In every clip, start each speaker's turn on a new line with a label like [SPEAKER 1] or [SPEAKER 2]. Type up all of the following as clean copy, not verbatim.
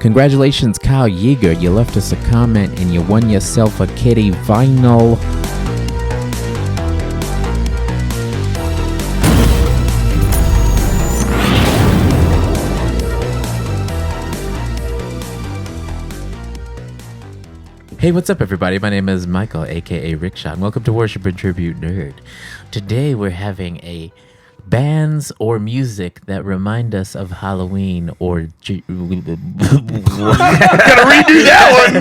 [SPEAKER 1] Congratulations, Kyle Yeager. You left us a comment and you won yourself a kitty vinyl. Hey, what's up, everybody? My name is Michael, Aka Rickshaw, and welcome to Worship and Tribute Nerd. Today, we're having a bands or music that remind us of Halloween or... Gotta
[SPEAKER 2] redo that one!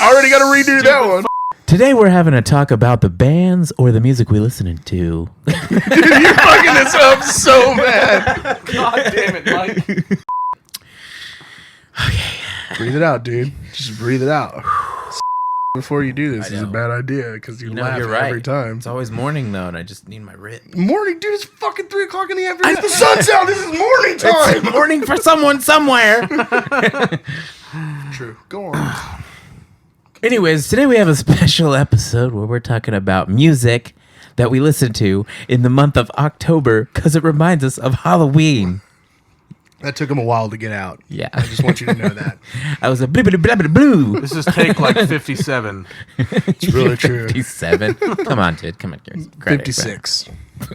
[SPEAKER 2] Already gotta redo that one.
[SPEAKER 1] Today, we're having a talk about the bands or the music we listen to.
[SPEAKER 2] Dude, you're fucking this up so bad.
[SPEAKER 3] God damn it, Mike.
[SPEAKER 1] Okay.
[SPEAKER 2] Breathe it out, dude. Just breathe it out. Before you do this is a bad idea because you laugh every time.
[SPEAKER 1] It's always morning, though, and I just need my writ.
[SPEAKER 2] Morning, dude. It's fucking 3 o'clock in the afternoon. The sun's out. This is morning time.
[SPEAKER 1] It's morning for someone somewhere.
[SPEAKER 2] True. Go on.
[SPEAKER 1] Anyways, today we have a special episode where we're talking about music that we listen to in the month of October because it reminds us of Halloween.
[SPEAKER 2] That took him a while to get out.
[SPEAKER 1] Yeah.
[SPEAKER 2] I just want you to know that.
[SPEAKER 1] I was a blue.
[SPEAKER 3] This is take like 57.
[SPEAKER 2] It's really true.
[SPEAKER 1] 57? Come on, dude. Come on.
[SPEAKER 2] 56.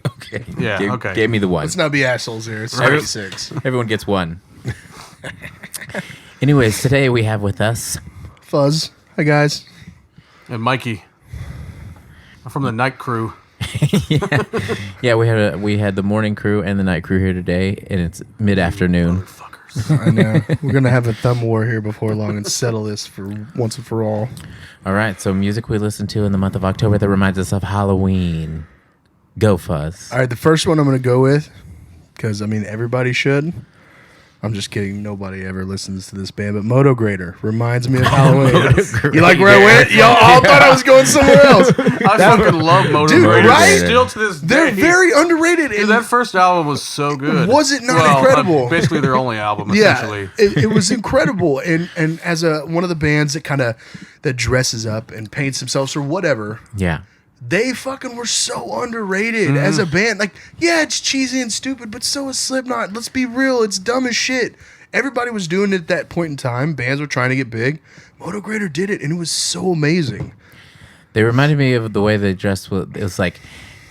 [SPEAKER 1] Okay.
[SPEAKER 3] Yeah, okay.
[SPEAKER 1] Gave me the one.
[SPEAKER 2] Let's not be assholes here. It's 56.
[SPEAKER 1] Everyone gets one. Anyways, today we have with us...
[SPEAKER 2] Fuzz. Hi, guys.
[SPEAKER 3] And Mikey. I'm from the night crew.
[SPEAKER 1] Yeah, we had the morning crew and the night crew here today, and it's mid-afternoon.
[SPEAKER 3] Motherfuckers.
[SPEAKER 2] I know. We're going to have a thumb war here before long and settle this for once and for all.
[SPEAKER 1] All right, so music we listen to in the month of October that reminds us of Halloween. Go, Fuzz.
[SPEAKER 2] All right, the first one I'm going to go with, because, I mean, everybody should. I'm just kidding. Nobody ever listens to this band, but Motograder reminds me of Halloween. You like where I went? Y'all all thought I was going somewhere else.
[SPEAKER 3] I fucking love Motograder.
[SPEAKER 2] Dude, right?
[SPEAKER 3] Still to this day.
[SPEAKER 2] They're very underrated.
[SPEAKER 3] Dude, that first album was so good.
[SPEAKER 2] Was it not incredible?
[SPEAKER 3] Basically their only album, essentially.
[SPEAKER 2] Yeah, it was incredible. And as one of the bands that that dresses up and paints themselves or whatever.
[SPEAKER 1] Yeah.
[SPEAKER 2] They fucking were so underrated as a band. Like, yeah, it's cheesy and stupid, but so is Slipknot. Let's be real. It's dumb as shit. Everybody was doing it at that point in time. Bands were trying to get big. Motograder did it, and it was so amazing.
[SPEAKER 1] They reminded me of the way they dressed. It was like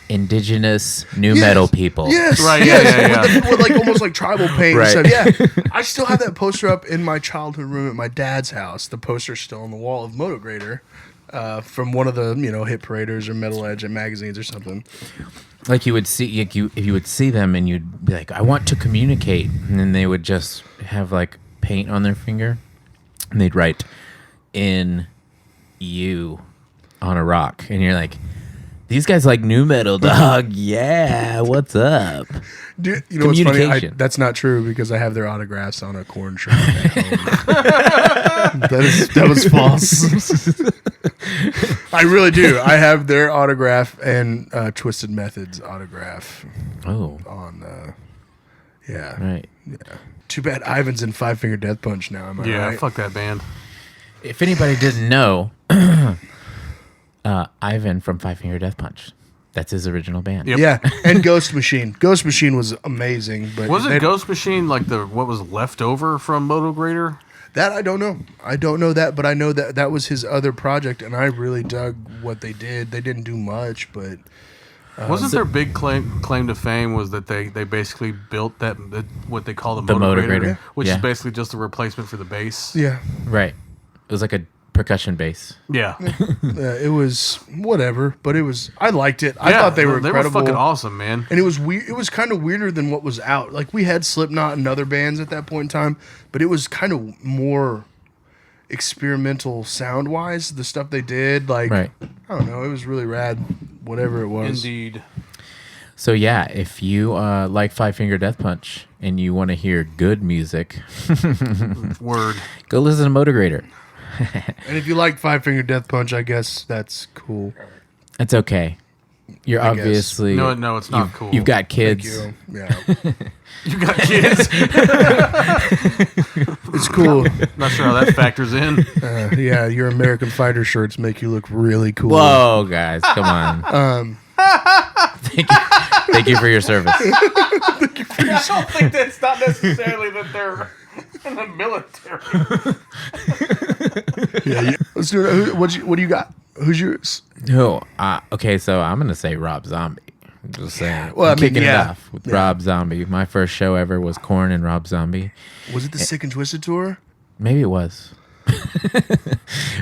[SPEAKER 1] indigenous new metal people.
[SPEAKER 2] Yes,
[SPEAKER 3] right.
[SPEAKER 2] Yes, yeah. With like almost like tribal paint
[SPEAKER 1] right.
[SPEAKER 2] and stuff. Yeah, I still have that poster up in my childhood room at my dad's house. The poster's still on the wall of Motograder. From one of the hit paraders or Metal Edge magazines or something.
[SPEAKER 1] Like you would see, if you would see them and you'd be like, I want to communicate, and then they would just have like paint on their finger, and they'd write "in you" on a rock, and you're like, these guys like new metal, dog. Yeah, what's up?
[SPEAKER 2] Dude, you know what's funny? That's not true because I have their autographs on a corn shirt at home. that was false. I really do. I have their autograph and Twisted Method's autograph.
[SPEAKER 1] Oh.
[SPEAKER 2] On, yeah.
[SPEAKER 1] Right.
[SPEAKER 2] Yeah. Too bad Ivan's in Five Finger Death Punch now, am I right?
[SPEAKER 3] Yeah, fuck that band.
[SPEAKER 1] If anybody didn't know, Ivan from Five Finger Death Punch. That's his original band.
[SPEAKER 3] Yep.
[SPEAKER 2] Yeah, and Ghost Machine. Ghost Machine was amazing. But
[SPEAKER 3] was it Ghost Machine like what was left over from Motograder?
[SPEAKER 2] That I don't know. I don't know that, but I know that was his other project, and I really dug what they did. They didn't do much, but...
[SPEAKER 3] Wasn't their big claim to fame was that they basically built what they call the Motograder, which is basically just a replacement for the bass.
[SPEAKER 2] Yeah.
[SPEAKER 1] Right. It was like a percussion bass.
[SPEAKER 3] Yeah.
[SPEAKER 2] It was whatever, but I liked it. I thought they were incredible.
[SPEAKER 3] They were fucking awesome, man.
[SPEAKER 2] And it was weird. It was kind of weirder than what was out. Like, we had Slipknot and other bands at that point in time, but it was kind of more experimental sound-wise, the stuff they did. Like, right. I don't know. It was really rad, whatever it was.
[SPEAKER 3] Indeed.
[SPEAKER 1] So, yeah, if you like Five Finger Death Punch and you want to hear good music,
[SPEAKER 3] word,
[SPEAKER 1] go listen to Motograder.
[SPEAKER 2] And if you like Five Finger Death Punch, I guess that's cool.
[SPEAKER 1] It's okay. You're obviously...
[SPEAKER 3] No, it's not cool.
[SPEAKER 1] You've got kids.
[SPEAKER 2] Thank you. Yeah.
[SPEAKER 3] You got kids?
[SPEAKER 2] It's cool.
[SPEAKER 3] Not sure how that factors in.
[SPEAKER 2] Yeah, your American Fighter shirts make you look really cool.
[SPEAKER 1] Whoa, guys, come on. Thank you for your service.
[SPEAKER 3] I don't think that's not necessarily that they're In the military.
[SPEAKER 2] Yeah. Let's do it. What do you got? Who's yours?
[SPEAKER 1] Okay, so I'm gonna say Rob Zombie. I'm just saying.
[SPEAKER 2] Well,
[SPEAKER 1] kicking it off with Rob Zombie. My first show ever was Korn and Rob Zombie.
[SPEAKER 2] Was it the Sick and Twisted tour?
[SPEAKER 1] Maybe it was.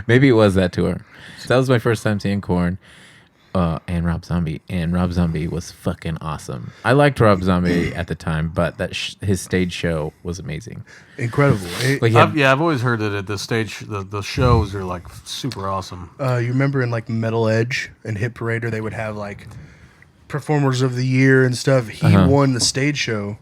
[SPEAKER 1] Maybe it was that tour. So that was my first time seeing Korn and Rob Zombie. And Rob Zombie was fucking awesome. I liked Rob Zombie at the time, but his stage show was amazing.
[SPEAKER 2] Incredible.
[SPEAKER 3] I've always heard that at the stage, the shows are like super awesome.
[SPEAKER 2] You remember in like Metal Edge and Hit Parader, they would have like performers of the year and stuff. He won the stage show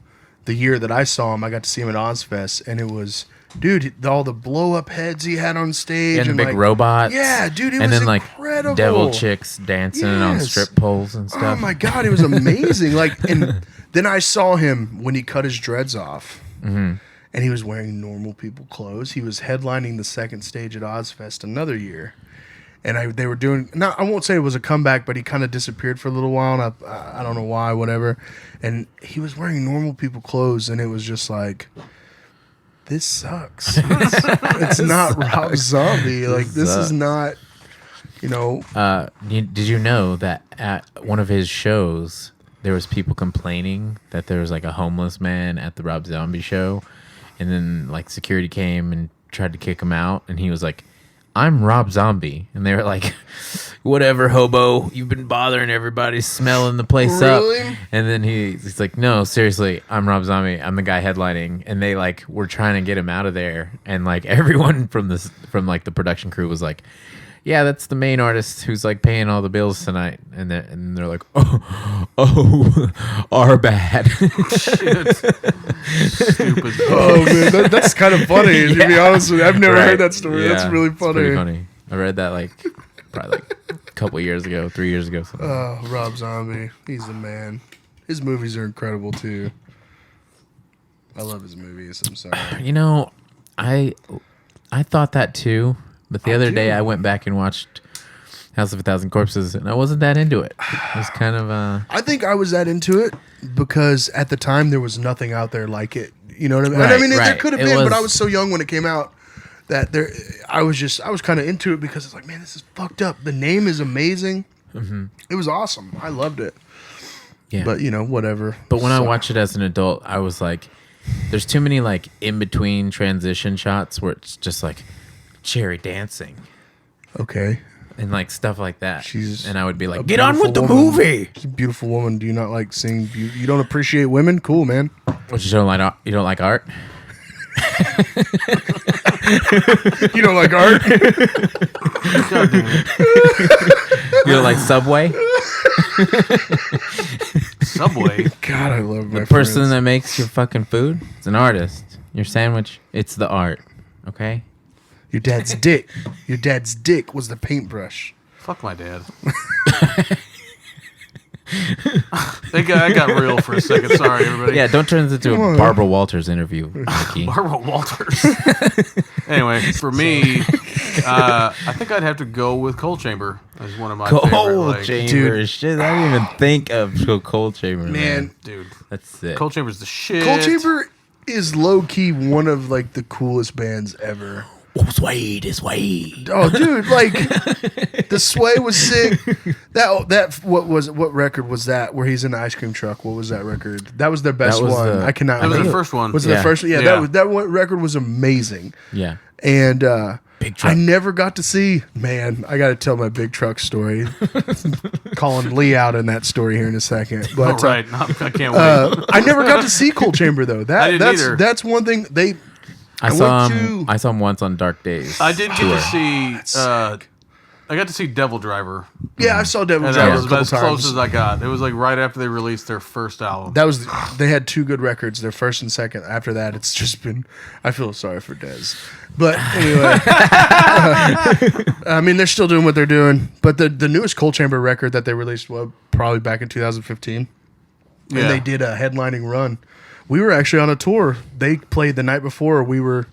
[SPEAKER 2] the year that I saw him. I got to see him at Ozfest, and it was, dude, all the blow up heads he had on stage
[SPEAKER 1] and big
[SPEAKER 2] like,
[SPEAKER 1] robots.
[SPEAKER 2] Yeah, dude, it
[SPEAKER 1] and
[SPEAKER 2] was
[SPEAKER 1] then
[SPEAKER 2] incredible.
[SPEAKER 1] Like devil chicks dancing on strip poles and stuff.
[SPEAKER 2] Oh my god, it was amazing. And then I saw him when he cut his dreads off, and he was wearing normal people clothes. He was headlining the second stage at Ozfest another year. And they were doing, I won't say it was a comeback, but he kind of disappeared for a little while, and I don't know why, whatever. And he was wearing normal people clothes, and it was just like, this sucks. It's not Rob Zombie. Like, this is not,
[SPEAKER 1] Did you know that at one of his shows, there was people complaining that there was like a homeless man at the Rob Zombie show, and then like security came and tried to kick him out, and he was like, I'm Rob Zombie. And they were like, whatever, hobo. You've been bothering everybody, smelling the place up. And then he's like, no, seriously, I'm Rob Zombie. I'm the guy headlining. And they like were trying to get him out of there. And like everyone from like the production crew was like, yeah, that's the main artist who's like paying all the bills tonight. And they're like, oh, our bad.
[SPEAKER 3] Shit. Stupid.
[SPEAKER 2] Oh man, that's kind of funny. To be honest with you, I've never heard that story. That's really funny.
[SPEAKER 1] It's pretty funny. I read that like probably like a couple years ago, 3 years ago. Something.
[SPEAKER 2] Oh, Rob Zombie, he's the man. His movies are incredible too. I love his movies. I'm sorry.
[SPEAKER 1] I thought that too. But the other day I went back and watched House of a Thousand Corpses, and I wasn't that into it. It was kind of
[SPEAKER 2] I think I was that into it because at the time there was nothing out there like it. You know what I mean?
[SPEAKER 1] Right,
[SPEAKER 2] I mean,
[SPEAKER 1] right.
[SPEAKER 2] there could have been, but I was so young when it came out that I was kind of into it because it's like, man, this is fucked up. The name is amazing. Mm-hmm. It was awesome. I loved it. Yeah. But, whatever.
[SPEAKER 1] But when I watched it as an adult, I was like, there's too many like in-between transition shots where it's just like, Cherry dancing,
[SPEAKER 2] okay,
[SPEAKER 1] and like stuff like that. And I would be like,
[SPEAKER 2] "Get on with the movie." She's a beautiful woman. Do you not like seeing beauty? You don't appreciate women? Cool, man.
[SPEAKER 1] What, you don't like? You don't like art?
[SPEAKER 2] You don't like art?
[SPEAKER 1] You don't like Subway?
[SPEAKER 3] Subway.
[SPEAKER 2] God, I love my
[SPEAKER 1] the person that makes your fucking food. It's an artist. Your sandwich. It's the art. Okay.
[SPEAKER 2] Your dad's dick. Your dad's dick was the paintbrush.
[SPEAKER 3] Fuck my dad. I got real for a second. Sorry, everybody.
[SPEAKER 1] Yeah, don't turn this into a Barbara Walters interview, Mikey.
[SPEAKER 3] Barbara Walters. Anyway, for me, I think I'd have to go with Coal Chamber as one of my favorite.
[SPEAKER 1] Coal Chamber. Shit, I didn't even think of Coal Chamber.
[SPEAKER 3] Man, dude.
[SPEAKER 1] That's sick.
[SPEAKER 3] Coal Chamber's the shit.
[SPEAKER 2] Coal Chamber is low-key one of like the coolest bands ever.
[SPEAKER 1] Oh, Sway.
[SPEAKER 2] Oh, dude, like the Sway was sick. What record was that? Where he's in the ice cream truck? What was that record? That was their best one. I cannot.
[SPEAKER 3] That was the first one.
[SPEAKER 2] Was it the first? Yeah, that one record was amazing.
[SPEAKER 1] Yeah,
[SPEAKER 2] and
[SPEAKER 1] Big Truck.
[SPEAKER 2] I never got to see. Man, I got to tell my Big Truck story. Calling Lee out in that story here in a second. But
[SPEAKER 3] I can't wait.
[SPEAKER 2] I never got to see Coal Chamber though.
[SPEAKER 3] I didn't either.
[SPEAKER 2] That's one thing they.
[SPEAKER 1] I saw him once on Dark Days.
[SPEAKER 3] I did get to see. I got to see Devil Driver.
[SPEAKER 2] Yeah, I saw Devil Driver.
[SPEAKER 3] That was about as close as I got. It was like right after they released their first album.
[SPEAKER 2] They had two good records, their first and second. After that, it's just been. I feel sorry for Dez, but anyway. I mean, they're still doing what they're doing. But the newest Coal Chamber record that they released, probably back in 2015, and they did a headlining run. We were actually on a tour. They played the night before. We were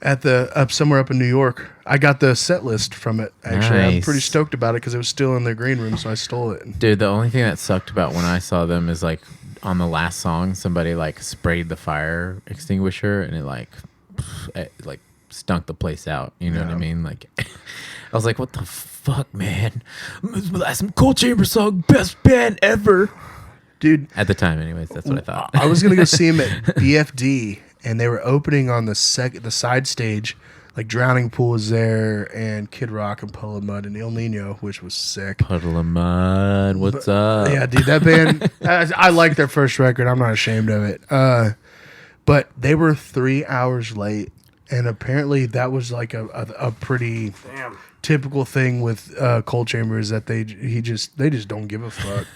[SPEAKER 2] at somewhere up in New York. I got the set list from it. Actually,
[SPEAKER 1] nice.
[SPEAKER 2] I'm pretty stoked about it because it was still in their green room, so I stole it.
[SPEAKER 1] Dude, the only thing that sucked about when I saw them is like on the last song, somebody like sprayed the fire extinguisher and it like like stunk the place out. You know what I mean? Like, I was like, what the fuck, man? Some Cold Chamber song, best band ever.
[SPEAKER 2] Dude.
[SPEAKER 1] At the time, anyways, that's what I thought.
[SPEAKER 2] I was going to go see him at BFD, and they were opening on the side stage. Like Drowning Pool was there, and Kid Rock and Puddle of Mud and Il Nino, which was sick.
[SPEAKER 1] Puddle of Mud, what's up?
[SPEAKER 2] Yeah, dude, that band, I like their first record. I'm not ashamed of it. But they were 3 hours late, and apparently that was like a pretty typical thing with Cold Chamber is that they just don't give a fuck.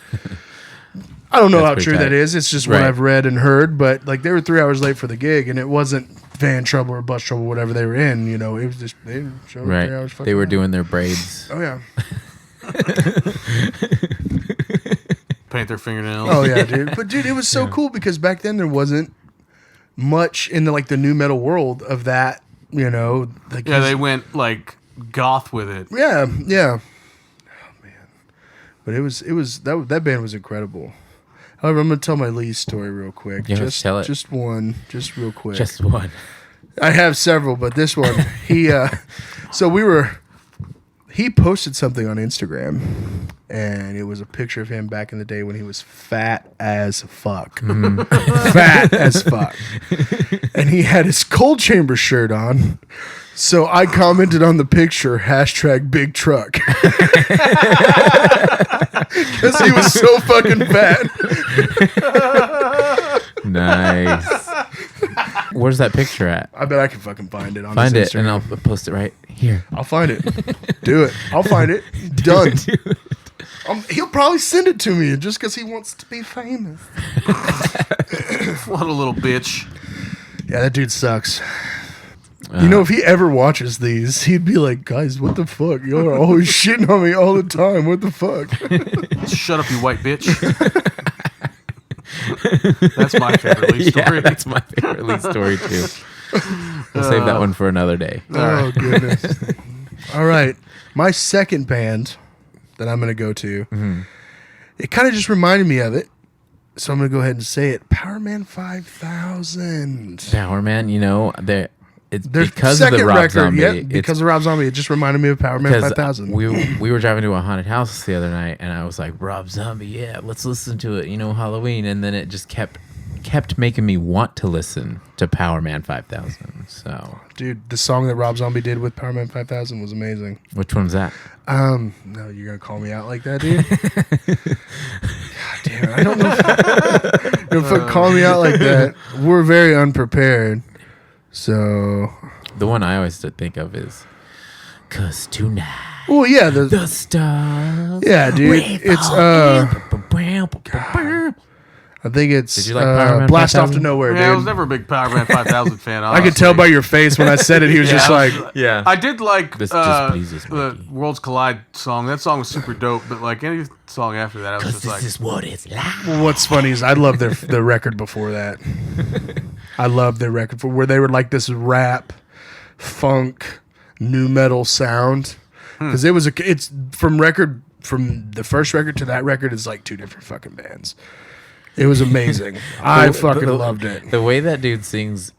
[SPEAKER 2] I don't know how true that is. It's just what I've read and heard, but like they were 3 hours late for the gig, and it wasn't van trouble or bus trouble, whatever they were in. You know, it was just they showed up 3 hours.
[SPEAKER 1] They were doing their braids.
[SPEAKER 2] Oh yeah.
[SPEAKER 3] Paint their fingernails.
[SPEAKER 2] Oh yeah, dude. But dude, it was so cool because back then there wasn't much in the new metal world of that. You know,
[SPEAKER 3] they went like goth with it.
[SPEAKER 2] Yeah. Oh man, but it was that band was incredible. However, I'm gonna tell my Lee story real quick.
[SPEAKER 1] Yeah, tell it.
[SPEAKER 2] Just one, just real quick.
[SPEAKER 1] Just one.
[SPEAKER 2] I have several, but this one, he posted something on Instagram, and it was a picture of him back in the day when he was fat as fuck. Fat as fuck. And he had his Cold Chamber shirt on. So I commented on the picture, #big truck. Because he was so fucking fat.
[SPEAKER 1] Nice. Where's that picture at?
[SPEAKER 2] I bet I can fucking find it on
[SPEAKER 1] Find
[SPEAKER 2] his
[SPEAKER 1] it,
[SPEAKER 2] Instagram.
[SPEAKER 1] and I'll post it right here.
[SPEAKER 2] I'll find it. Do it. I'll find it. Done. He'll probably send it to me just because he wants to be famous.
[SPEAKER 3] What a little bitch.
[SPEAKER 2] Yeah, that dude sucks. You know, if he ever watches these, he'd be like, guys, what the fuck? Y'all are always shitting on me all the time. What the fuck?
[SPEAKER 3] Shut up, you white bitch. That's my favorite Lee story.
[SPEAKER 1] Yeah, that's my favorite Lee story, too. We'll save that one for another day.
[SPEAKER 2] Oh, goodness. All right. My second band that I'm going to go to, it kind of just reminded me of it. So I'm going to go ahead and say it. Powerman 5000.
[SPEAKER 1] Powerman, you know, it's
[SPEAKER 2] Their
[SPEAKER 1] because of the Rob
[SPEAKER 2] record,
[SPEAKER 1] Zombie.
[SPEAKER 2] Yeah, because of Rob Zombie, it just reminded me of Powerman 5000.
[SPEAKER 1] We were driving to a haunted house the other night, and I was like, Rob Zombie, yeah, let's listen to it. You know, Halloween, and then it just kept making me want to listen to Powerman 5000. So,
[SPEAKER 2] dude, the song that Rob Zombie did with Powerman 5000 was amazing.
[SPEAKER 1] Which one's that?
[SPEAKER 2] No, you're gonna call me out like that, dude. God damn it! I don't know. If you call me out like that, we're very unprepared. So
[SPEAKER 1] the one I always think of is "'Cause Tonight."
[SPEAKER 2] Oh yeah,
[SPEAKER 1] the stars.
[SPEAKER 2] Yeah, dude. It's I think it's
[SPEAKER 1] Did you like Powerman
[SPEAKER 2] Blast
[SPEAKER 1] 5000?
[SPEAKER 2] Off to Nowhere, dude.
[SPEAKER 3] Yeah, I was never a big Powerman 5000 fan, honestly.
[SPEAKER 2] I could tell by your face when I said it. He was just like,
[SPEAKER 1] yeah.
[SPEAKER 3] I did like
[SPEAKER 1] This just pleases
[SPEAKER 3] the
[SPEAKER 1] Mikey.
[SPEAKER 3] Worlds Collide song. That song was super dope, but like any song after that, I was just like...
[SPEAKER 1] This is what it's like.
[SPEAKER 2] What's funny is I love the record before that. I love their record where they were like this rap, funk, new metal sound. Because it's from the first record to that record is like two different fucking bands. It was amazing. I fucking loved it.
[SPEAKER 1] The way that dude sings,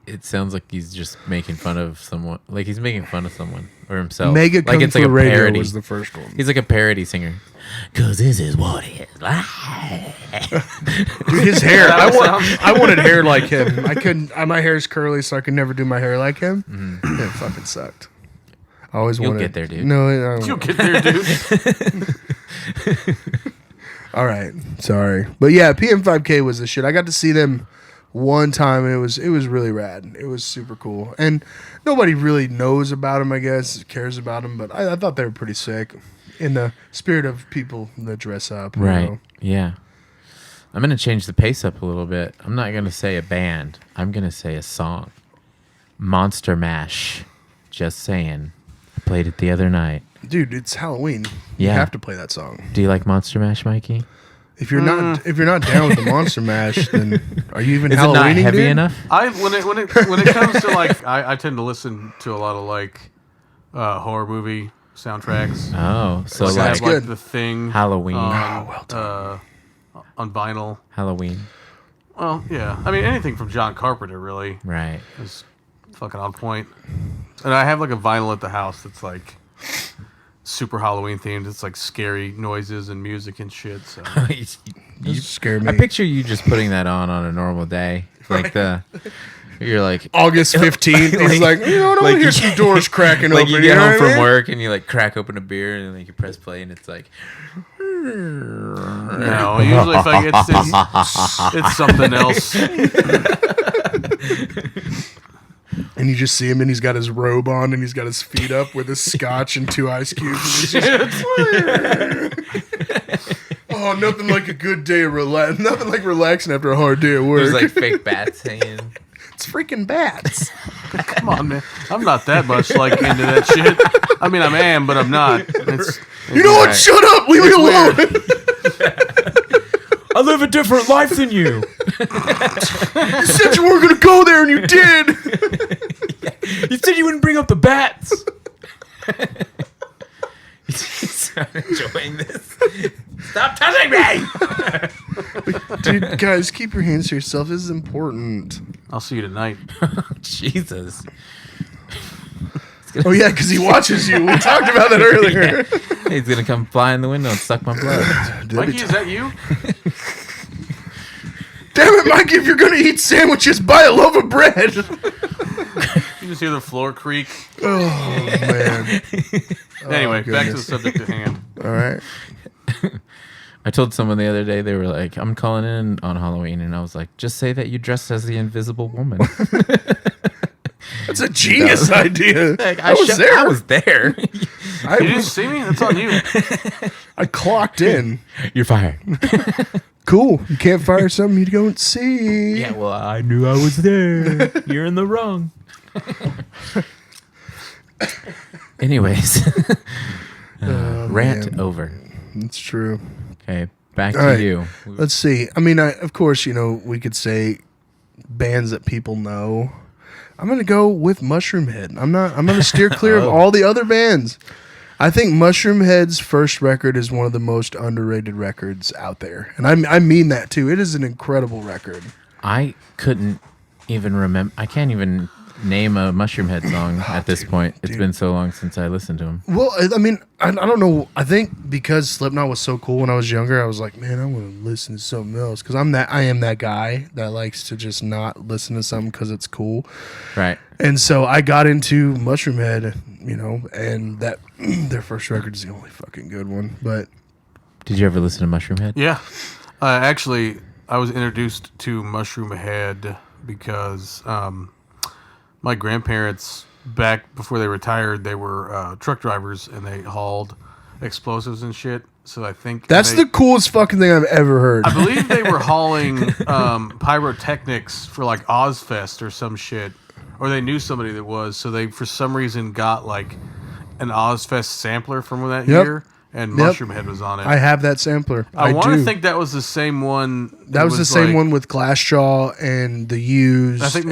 [SPEAKER 1] it sounds like he's just making fun of someone. Like he's making fun of someone or himself.
[SPEAKER 2] Mega Kung
[SPEAKER 1] like it's
[SPEAKER 2] Fu
[SPEAKER 1] like a
[SPEAKER 2] Radio
[SPEAKER 1] parody.
[SPEAKER 2] was the first one.
[SPEAKER 1] He's like a parody singer. 'Cause this is what it's like.
[SPEAKER 2] Dude, his hair. I wanted hair like him. I couldn't. My hair is curly, so I could never do my hair like him. Mm-hmm. It fucking sucked. I always
[SPEAKER 1] You'll
[SPEAKER 2] wanted.
[SPEAKER 1] get there, dude.
[SPEAKER 2] No,
[SPEAKER 3] You'll get there, dude.
[SPEAKER 2] All right, sorry, but yeah, PM5K was the shit. I got to see them one time, and it was really rad. It was super cool, and nobody really knows about them. I guess cares about them, but I thought they were pretty sick in the spirit of people that dress up.
[SPEAKER 1] Right?
[SPEAKER 2] You know?
[SPEAKER 1] Yeah. I'm gonna change the pace up a little bit. I'm not gonna say a band. I'm gonna say a song. Monster Mash. Just saying. I played it the other night.
[SPEAKER 2] Dude, it's Halloween.
[SPEAKER 1] Yeah.
[SPEAKER 2] You have to play that song.
[SPEAKER 1] Do you like Monster Mash, Mikey?
[SPEAKER 2] If you're not down with the Monster Mash, then are you even
[SPEAKER 1] Is it not
[SPEAKER 2] Halloweening,
[SPEAKER 1] heavy
[SPEAKER 2] dude?
[SPEAKER 1] enough?
[SPEAKER 3] When it comes to like, I tend to listen to a lot of like horror movie soundtracks.
[SPEAKER 1] Oh, so
[SPEAKER 3] I
[SPEAKER 1] like
[SPEAKER 3] have like
[SPEAKER 2] good.
[SPEAKER 3] The Thing,
[SPEAKER 1] Halloween.
[SPEAKER 2] well done.
[SPEAKER 3] on vinyl.
[SPEAKER 1] Halloween.
[SPEAKER 3] Well, yeah. I mean, anything from John Carpenter really
[SPEAKER 1] Right.
[SPEAKER 3] is fucking on point. And I have like a vinyl at the house that's like super Halloween themed. It's like scary noises and music and shit. So
[SPEAKER 2] you scare me.
[SPEAKER 1] I picture you just putting that on a normal day, like you're like
[SPEAKER 2] August 15th. He's like, you know, I want to hear some doors cracking
[SPEAKER 1] like
[SPEAKER 2] open.
[SPEAKER 1] You get home from work and you like crack open a beer and then you press play and it's like.
[SPEAKER 3] No, usually if it's something else.
[SPEAKER 2] And you just see him and he's got his robe on and he's got his feet up with his scotch and 2 ice cubes. And oh, nothing like a good day of nothing like relaxing after a hard day at work.
[SPEAKER 1] There's like fake bats hanging.
[SPEAKER 2] It's freaking bats.
[SPEAKER 3] Come on, man. I'm not that much like into that shit. I mean, I am, but I'm not.
[SPEAKER 2] You know what? Shut up. Leave me alone.
[SPEAKER 1] I live a different life than you.
[SPEAKER 2] You said you weren't going to go there and you did.
[SPEAKER 1] Yeah. You said you wouldn't bring up the bats. He's not enjoying this. Stop touching me!
[SPEAKER 2] Dude, guys, keep your hands to yourself. This is important.
[SPEAKER 3] I'll see you tonight.
[SPEAKER 1] Jesus.
[SPEAKER 2] Oh, yeah, because he watches you. We talked about that earlier.
[SPEAKER 1] Yeah. He's going to come fly in the window and suck my blood.
[SPEAKER 3] Mikey, is that you?
[SPEAKER 2] Damn it, Mikey, if you're going to eat sandwiches, buy a loaf of bread.
[SPEAKER 3] You just hear the floor creak.
[SPEAKER 2] Oh, man.
[SPEAKER 3] Anyway, back to the subject at hand.
[SPEAKER 2] All right.
[SPEAKER 1] I told someone the other day, they were like, I'm calling in on Halloween. And I was like, just say that you dressed as the Invisible Woman.
[SPEAKER 2] That's a genius idea.
[SPEAKER 1] Like,
[SPEAKER 2] I was there.
[SPEAKER 1] I was there.
[SPEAKER 3] You didn't see me? That's on you.
[SPEAKER 2] I clocked in.
[SPEAKER 1] You're fired.
[SPEAKER 2] Cool. You can't fire something you don't see.
[SPEAKER 1] Yeah, well, I knew I was there. You're in the wrong. Anyways. Rant over.
[SPEAKER 2] That's true.
[SPEAKER 1] Okay, back to you.
[SPEAKER 2] Let's see. I mean, of course, you know, we could say bands that people know. I'm going to go with Mushroomhead. I'm going to steer clear of all the other bands. I think Mushroomhead's first record is one of the most underrated records out there. And I mean that too. It is an incredible record.
[SPEAKER 1] I couldn't even remember. I can't even name a Mushroomhead song at this point. It's been so long since I listened to him.
[SPEAKER 2] Well, I mean, I don't know. I think because Slipknot was so cool when I was younger, I was like, man, I want to listen to something else. Because I am that guy that likes to just not listen to something because it's cool.
[SPEAKER 1] Right.
[SPEAKER 2] And so I got into Mushroomhead, you know, and that their first record is the only fucking good one. But
[SPEAKER 1] did you ever listen to Mushroomhead?
[SPEAKER 3] Yeah. Actually, I was introduced to Mushroomhead because my grandparents, back before they retired, they were truck drivers and they hauled explosives and shit. So I think
[SPEAKER 2] that's the coolest fucking thing I've ever heard.
[SPEAKER 3] I believe they were hauling pyrotechnics for like Ozfest or some shit, or they knew somebody that was. So they, for some reason, got like an Ozfest sampler from that year, and Mushroomhead was on it.
[SPEAKER 2] I have that sampler.
[SPEAKER 3] I want to think that was the same one.
[SPEAKER 2] That was the same one with Glassjaw and the Used.
[SPEAKER 3] I think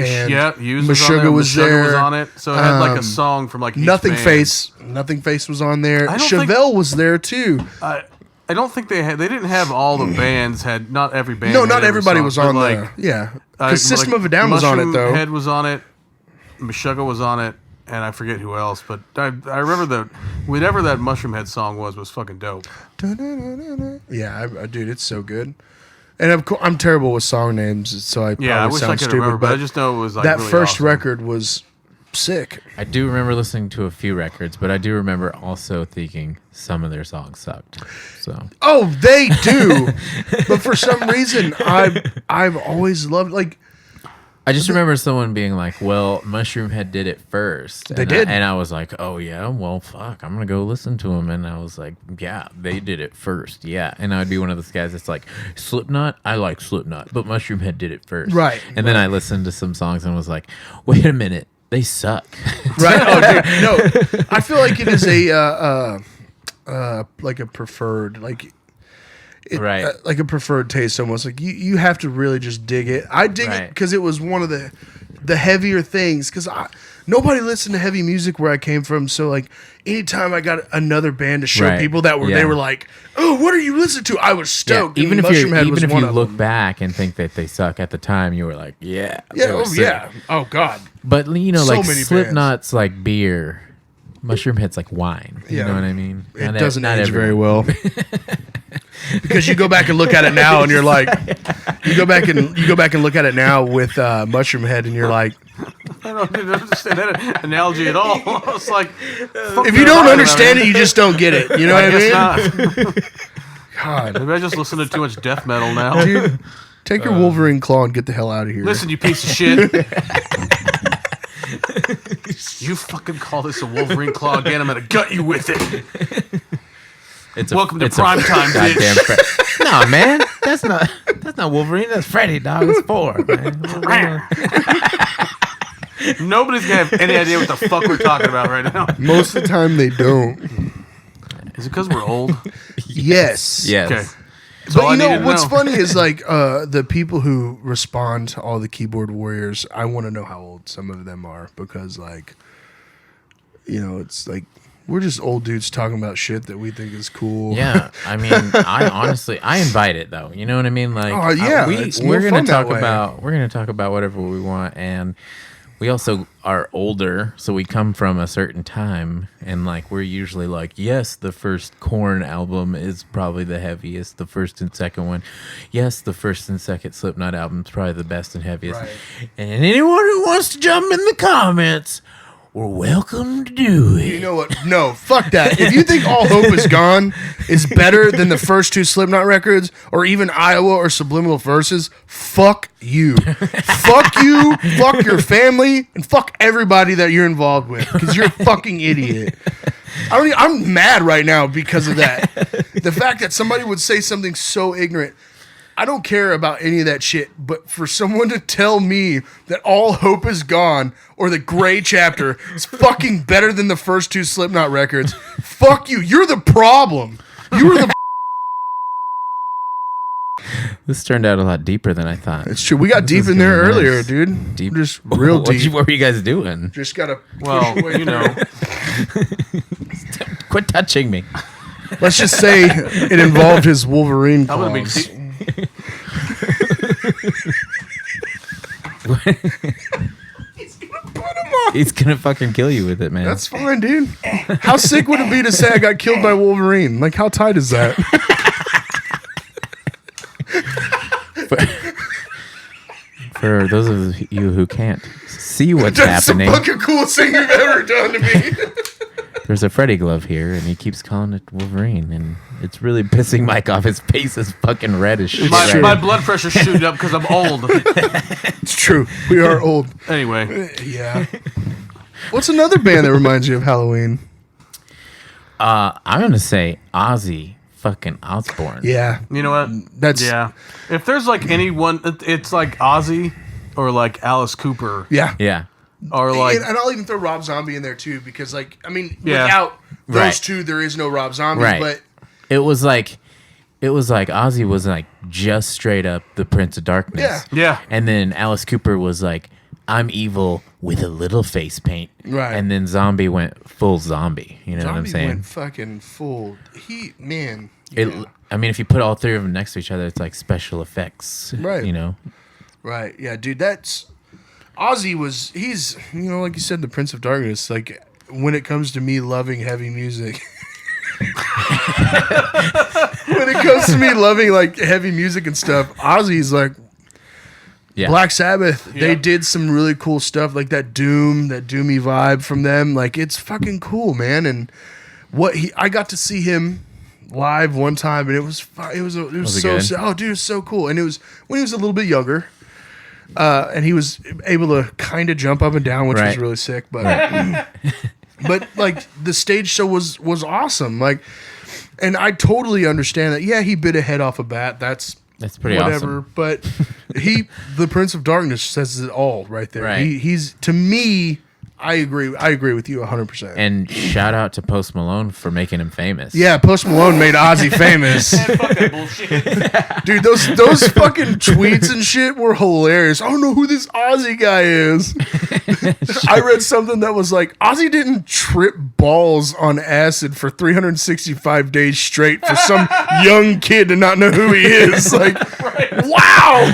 [SPEAKER 2] Used
[SPEAKER 3] Meshuggah
[SPEAKER 2] was there.
[SPEAKER 3] Was on it. So it had like a song from like each
[SPEAKER 2] Nothing
[SPEAKER 3] band.
[SPEAKER 2] Face was on there. Chevelle was there too.
[SPEAKER 3] I don't think they had. They didn't have all the bands. Had not every band.
[SPEAKER 2] No, not everybody was on there. Yeah, because System of a Down was on it though.
[SPEAKER 3] Head was on it. Meshuggah was on it. And I forget who else, but I remember that whatever that Mushroomhead song was fucking dope.
[SPEAKER 2] Yeah, dude, it's so good. And of course, I'm terrible with song names, so I probably sound stupid. Remember,
[SPEAKER 3] but I just know it was like
[SPEAKER 2] that
[SPEAKER 3] really
[SPEAKER 2] first
[SPEAKER 3] awesome.
[SPEAKER 2] record was sick.
[SPEAKER 1] I do remember listening to a few records, but I do remember also thinking some of their songs sucked. So
[SPEAKER 2] they do, but for some reason, I've always loved like.
[SPEAKER 1] I just remember someone being like, well, Mushroomhead did it first.
[SPEAKER 2] They did.
[SPEAKER 1] And I was like, oh, yeah, well, fuck, I'm going to go listen to them. And I was like, yeah, they did it first. Yeah. And I would be one of those guys that's like, Slipknot, I like Slipknot, but Mushroomhead did it first.
[SPEAKER 2] Right.
[SPEAKER 1] And then I listened to some songs and was like, wait a minute, they suck.
[SPEAKER 2] Right. Oh, dude, no. I feel like it is like a preferred, like...
[SPEAKER 1] right.
[SPEAKER 2] Like a preferred taste almost. Like you have to really just dig it. I dig it because it was one of the heavier things. Because nobody listened to heavy music where I came from. So like anytime I got another band to show people that were, they were like, oh, what are you listening to? I was stoked.
[SPEAKER 1] Yeah. Even if you look
[SPEAKER 2] them.
[SPEAKER 1] back and think that they suck at the time, you were like, yeah.
[SPEAKER 2] Oh God.
[SPEAKER 1] But you know,
[SPEAKER 2] So
[SPEAKER 1] like
[SPEAKER 2] many
[SPEAKER 1] Slipknot's like beer, Mushroom Head's like wine. You know what I mean?
[SPEAKER 2] It doesn't age very well. Because you go back and look at it now, and you're like, you go back and look at it now with Mushroom Head, and you're like,
[SPEAKER 3] I don't understand that analogy at all. I was like,
[SPEAKER 2] if you don't understand it, you just don't get it. You know what I mean?
[SPEAKER 3] Not. God, maybe I just listen to too much death metal now.
[SPEAKER 2] Dude, take your Wolverine claw and get the hell out of here.
[SPEAKER 3] Listen, you piece of shit. You fucking call this a Wolverine claw again? I'm gonna gut you with it. Welcome to prime time, bitch.
[SPEAKER 1] No, man, that's not Wolverine. That's Freddy, dog. It's 4, man.
[SPEAKER 3] Nobody's gonna have any idea what the fuck we're talking about right now.
[SPEAKER 2] Most of the time, they don't.
[SPEAKER 3] Is it because we're old?
[SPEAKER 2] Yes.
[SPEAKER 3] Okay.
[SPEAKER 2] But you know what's funny is like the people who respond to all the keyboard warriors. I want to know how old some of them are because, like, you know, it's like we're just old dudes talking about shit that we think is cool.
[SPEAKER 1] Yeah, I mean, I invite it though. You know what I mean? Like, we're gonna talk about whatever we want, and we also are older, so we come from a certain time, and like we're usually like, yes, the first Korn album is probably the heaviest. The first and second one, yes, the first and second Slipknot album is probably the best and heaviest. Right. And anyone who wants to jump in the comments, we're welcome to do it.
[SPEAKER 2] You know what? No, fuck that. If you think All Hope Is Gone is better than the first 2 Slipknot records, or even Iowa or Subliminal Verses, fuck you. Fuck you, fuck your family, and fuck everybody that you're involved with, because you're a fucking idiot. I'm mad right now because of that. The fact that somebody would say something so ignorant. I don't care about any of that shit, but for someone to tell me that All Hope Is Gone or the Gray Chapter is fucking better than the first 2 Slipknot records, fuck you. You're the problem. You were the...
[SPEAKER 1] This turned out a lot deeper than I thought.
[SPEAKER 2] It's true. We got deep in there earlier, dude.
[SPEAKER 1] Deep.
[SPEAKER 2] Just real deep.
[SPEAKER 1] What were you guys doing?
[SPEAKER 2] Just gotta...
[SPEAKER 3] Well, you know.
[SPEAKER 1] Quit touching me.
[SPEAKER 2] Let's just say it involved his Wolverine claws.
[SPEAKER 1] He's gonna fucking kill you with it, man.
[SPEAKER 2] That's fine, dude. How sick would it be to say I got killed by Wolverine? Like, how tight is that?
[SPEAKER 1] For those of you who can't see what's
[SPEAKER 2] That's
[SPEAKER 1] happening,
[SPEAKER 2] the fucking coolest thing you've ever done to me.
[SPEAKER 1] There's a Freddy glove here, and he keeps calling it Wolverine, and it's really pissing Mike off. His face is fucking red as shit.
[SPEAKER 3] My blood pressure's shooting up because I'm old.
[SPEAKER 2] It's true. We are old.
[SPEAKER 3] Anyway.
[SPEAKER 2] Yeah. What's another band that reminds you of Halloween?
[SPEAKER 1] I'm going to say Ozzy fucking Ozbourne.
[SPEAKER 2] Yeah.
[SPEAKER 3] You know what? Yeah. If there's like anyone, it's like Ozzy or like Alice Cooper.
[SPEAKER 2] Yeah.
[SPEAKER 1] Yeah.
[SPEAKER 3] Or like,
[SPEAKER 2] and I'll even throw Rob Zombie in there too, because like, I mean, without those two, there is no Rob Zombie.
[SPEAKER 1] Right.
[SPEAKER 2] But
[SPEAKER 1] it was like Ozzy was like just straight up the Prince of Darkness.
[SPEAKER 2] Yeah.
[SPEAKER 3] Yeah.
[SPEAKER 1] And then Alice Cooper was like, I'm evil with a little face paint.
[SPEAKER 2] Right.
[SPEAKER 1] And then Zombie went full zombie. You know what I'm saying?
[SPEAKER 2] Went fucking full.
[SPEAKER 1] I mean, if you put all three of them next to each other, it's like special effects.
[SPEAKER 2] Right.
[SPEAKER 1] You know?
[SPEAKER 2] Right. Yeah, dude, that's... Ozzy he's, you know, like you said, the Prince of Darkness. Like, when it comes to me loving heavy music... when it comes to me loving, like, heavy music and stuff, Ozzy's like... Yeah. Black Sabbath, they did some really cool stuff, like that doomy vibe from them. Like, it's fucking cool, man. And I got to see him live one time, and it was so oh, dude, it was so cool. And it was when he was a little bit younger, and he was able to kind of jump up and down, which was really sick. But but like the stage show was awesome. Like, and I totally understand that. Yeah, he bit a head off a bat. That's
[SPEAKER 1] pretty
[SPEAKER 2] whatever,
[SPEAKER 1] awesome.
[SPEAKER 2] But the Prince of Darkness says it all right there.
[SPEAKER 1] Right.
[SPEAKER 2] He's, to me, I agree with you 100%.
[SPEAKER 1] And shout out to Post Malone for making him famous.
[SPEAKER 2] Yeah, Post Malone made Ozzy famous.
[SPEAKER 3] Man, fuck that bullshit.
[SPEAKER 2] Dude, those fucking tweets and shit were hilarious. I don't know who this Ozzy guy is. I read something that was like, Ozzy didn't trip balls on acid for 365 days straight for some young kid to not know who he is. Like, wow!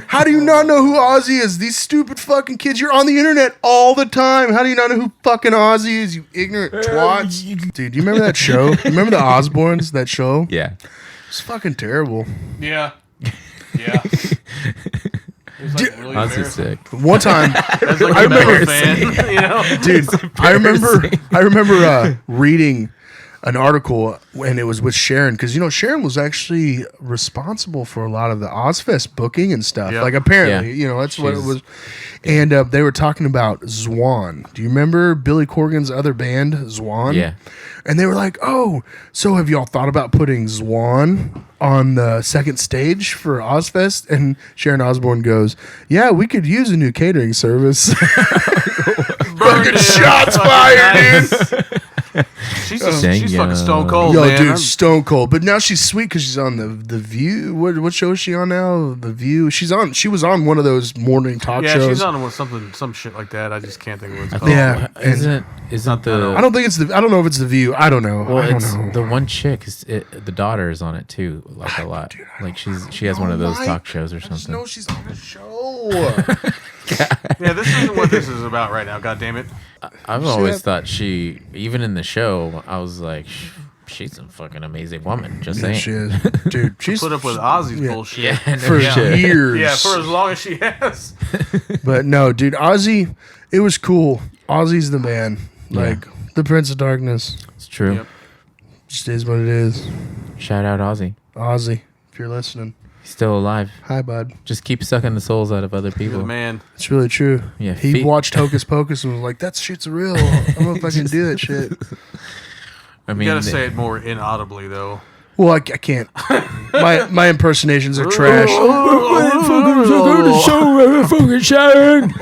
[SPEAKER 2] How do you not know who Ozzy is? These stupid fucking kids. You're on the internet all the time. How do you not know who fucking Ozzy is, you ignorant twats? Dude, do you remember that show? Remember the Osbournes, that show?
[SPEAKER 1] Yeah.
[SPEAKER 2] It's fucking terrible.
[SPEAKER 3] Yeah. Yeah. It was like really
[SPEAKER 1] Ozzy's sick.
[SPEAKER 2] One time,
[SPEAKER 3] As like
[SPEAKER 2] I
[SPEAKER 3] a Metal
[SPEAKER 2] remember-
[SPEAKER 3] fan, you know?
[SPEAKER 2] dude, I remember reading an article, and it was with Sharon, because Sharon was actually responsible for a lot of the Ozfest booking and stuff.
[SPEAKER 3] Yep.
[SPEAKER 2] Like apparently,
[SPEAKER 1] Yeah.
[SPEAKER 2] That's what it was. And they were talking about Zwan. Do you remember Billy Corgan's other band, Zwan?
[SPEAKER 1] Yeah.
[SPEAKER 2] And they were like, "Oh, so have y'all thought about putting Zwan on the second stage for Ozfest?" And Sharon Osbourne goes, "Yeah, we could use a new catering service." Fucking shots fired, dude.
[SPEAKER 3] She's fucking stone cold,
[SPEAKER 2] Yo,
[SPEAKER 3] man.
[SPEAKER 2] dude, stone cold. But now she's sweet because she's on the View. What show is she on now? The View. She was on one of those morning talk shows.
[SPEAKER 3] Yeah, she's on with some shit like that. I just can't think of what it's called.
[SPEAKER 2] Yeah,
[SPEAKER 1] Isn't the
[SPEAKER 2] I don't think it's I don't know if it's the View. I don't know.
[SPEAKER 1] well?
[SPEAKER 2] I don't
[SPEAKER 1] It's
[SPEAKER 2] know.
[SPEAKER 1] the one chick. The daughter is on it too, like a lot.
[SPEAKER 2] Dude,
[SPEAKER 1] Like she has one of those
[SPEAKER 2] Mike.
[SPEAKER 1] talk shows or
[SPEAKER 2] I just
[SPEAKER 1] something.
[SPEAKER 2] know she's on the show.
[SPEAKER 3] Yeah, this isn't what this is about right now. God damn it.
[SPEAKER 1] I've
[SPEAKER 2] see
[SPEAKER 1] always
[SPEAKER 2] that?
[SPEAKER 1] thought even in the show, I was like, she's a fucking amazing woman. Just
[SPEAKER 2] Yeah,
[SPEAKER 1] saying.
[SPEAKER 2] she is, dude. She's
[SPEAKER 3] Put up with Ozzy's
[SPEAKER 2] yeah.
[SPEAKER 3] bullshit.
[SPEAKER 1] Yeah, no
[SPEAKER 2] for
[SPEAKER 1] shit.
[SPEAKER 2] years.
[SPEAKER 3] Yeah, for as long as she has.
[SPEAKER 2] But no, dude, Ozzy, it was cool. Ozzy's the man.
[SPEAKER 1] Yeah.
[SPEAKER 2] Like the Prince of Darkness.
[SPEAKER 1] It's true.
[SPEAKER 3] Yep.
[SPEAKER 2] Just is what it is.
[SPEAKER 1] Shout out Ozzy.
[SPEAKER 2] Ozzy, if you're listening,
[SPEAKER 1] He's still alive.
[SPEAKER 2] hi, bud.
[SPEAKER 1] Just keep sucking the souls out of other
[SPEAKER 3] You're
[SPEAKER 1] people.
[SPEAKER 3] the man.
[SPEAKER 2] It's really true.
[SPEAKER 1] Yeah,
[SPEAKER 2] He watched Hocus Pocus and was like, "That shit's real. I don't know if I can do that shit."
[SPEAKER 1] I
[SPEAKER 3] You
[SPEAKER 1] mean,
[SPEAKER 3] gotta say it more inaudibly, though.
[SPEAKER 2] Well, I can't. My impersonations are trash.
[SPEAKER 1] fucking Sharon.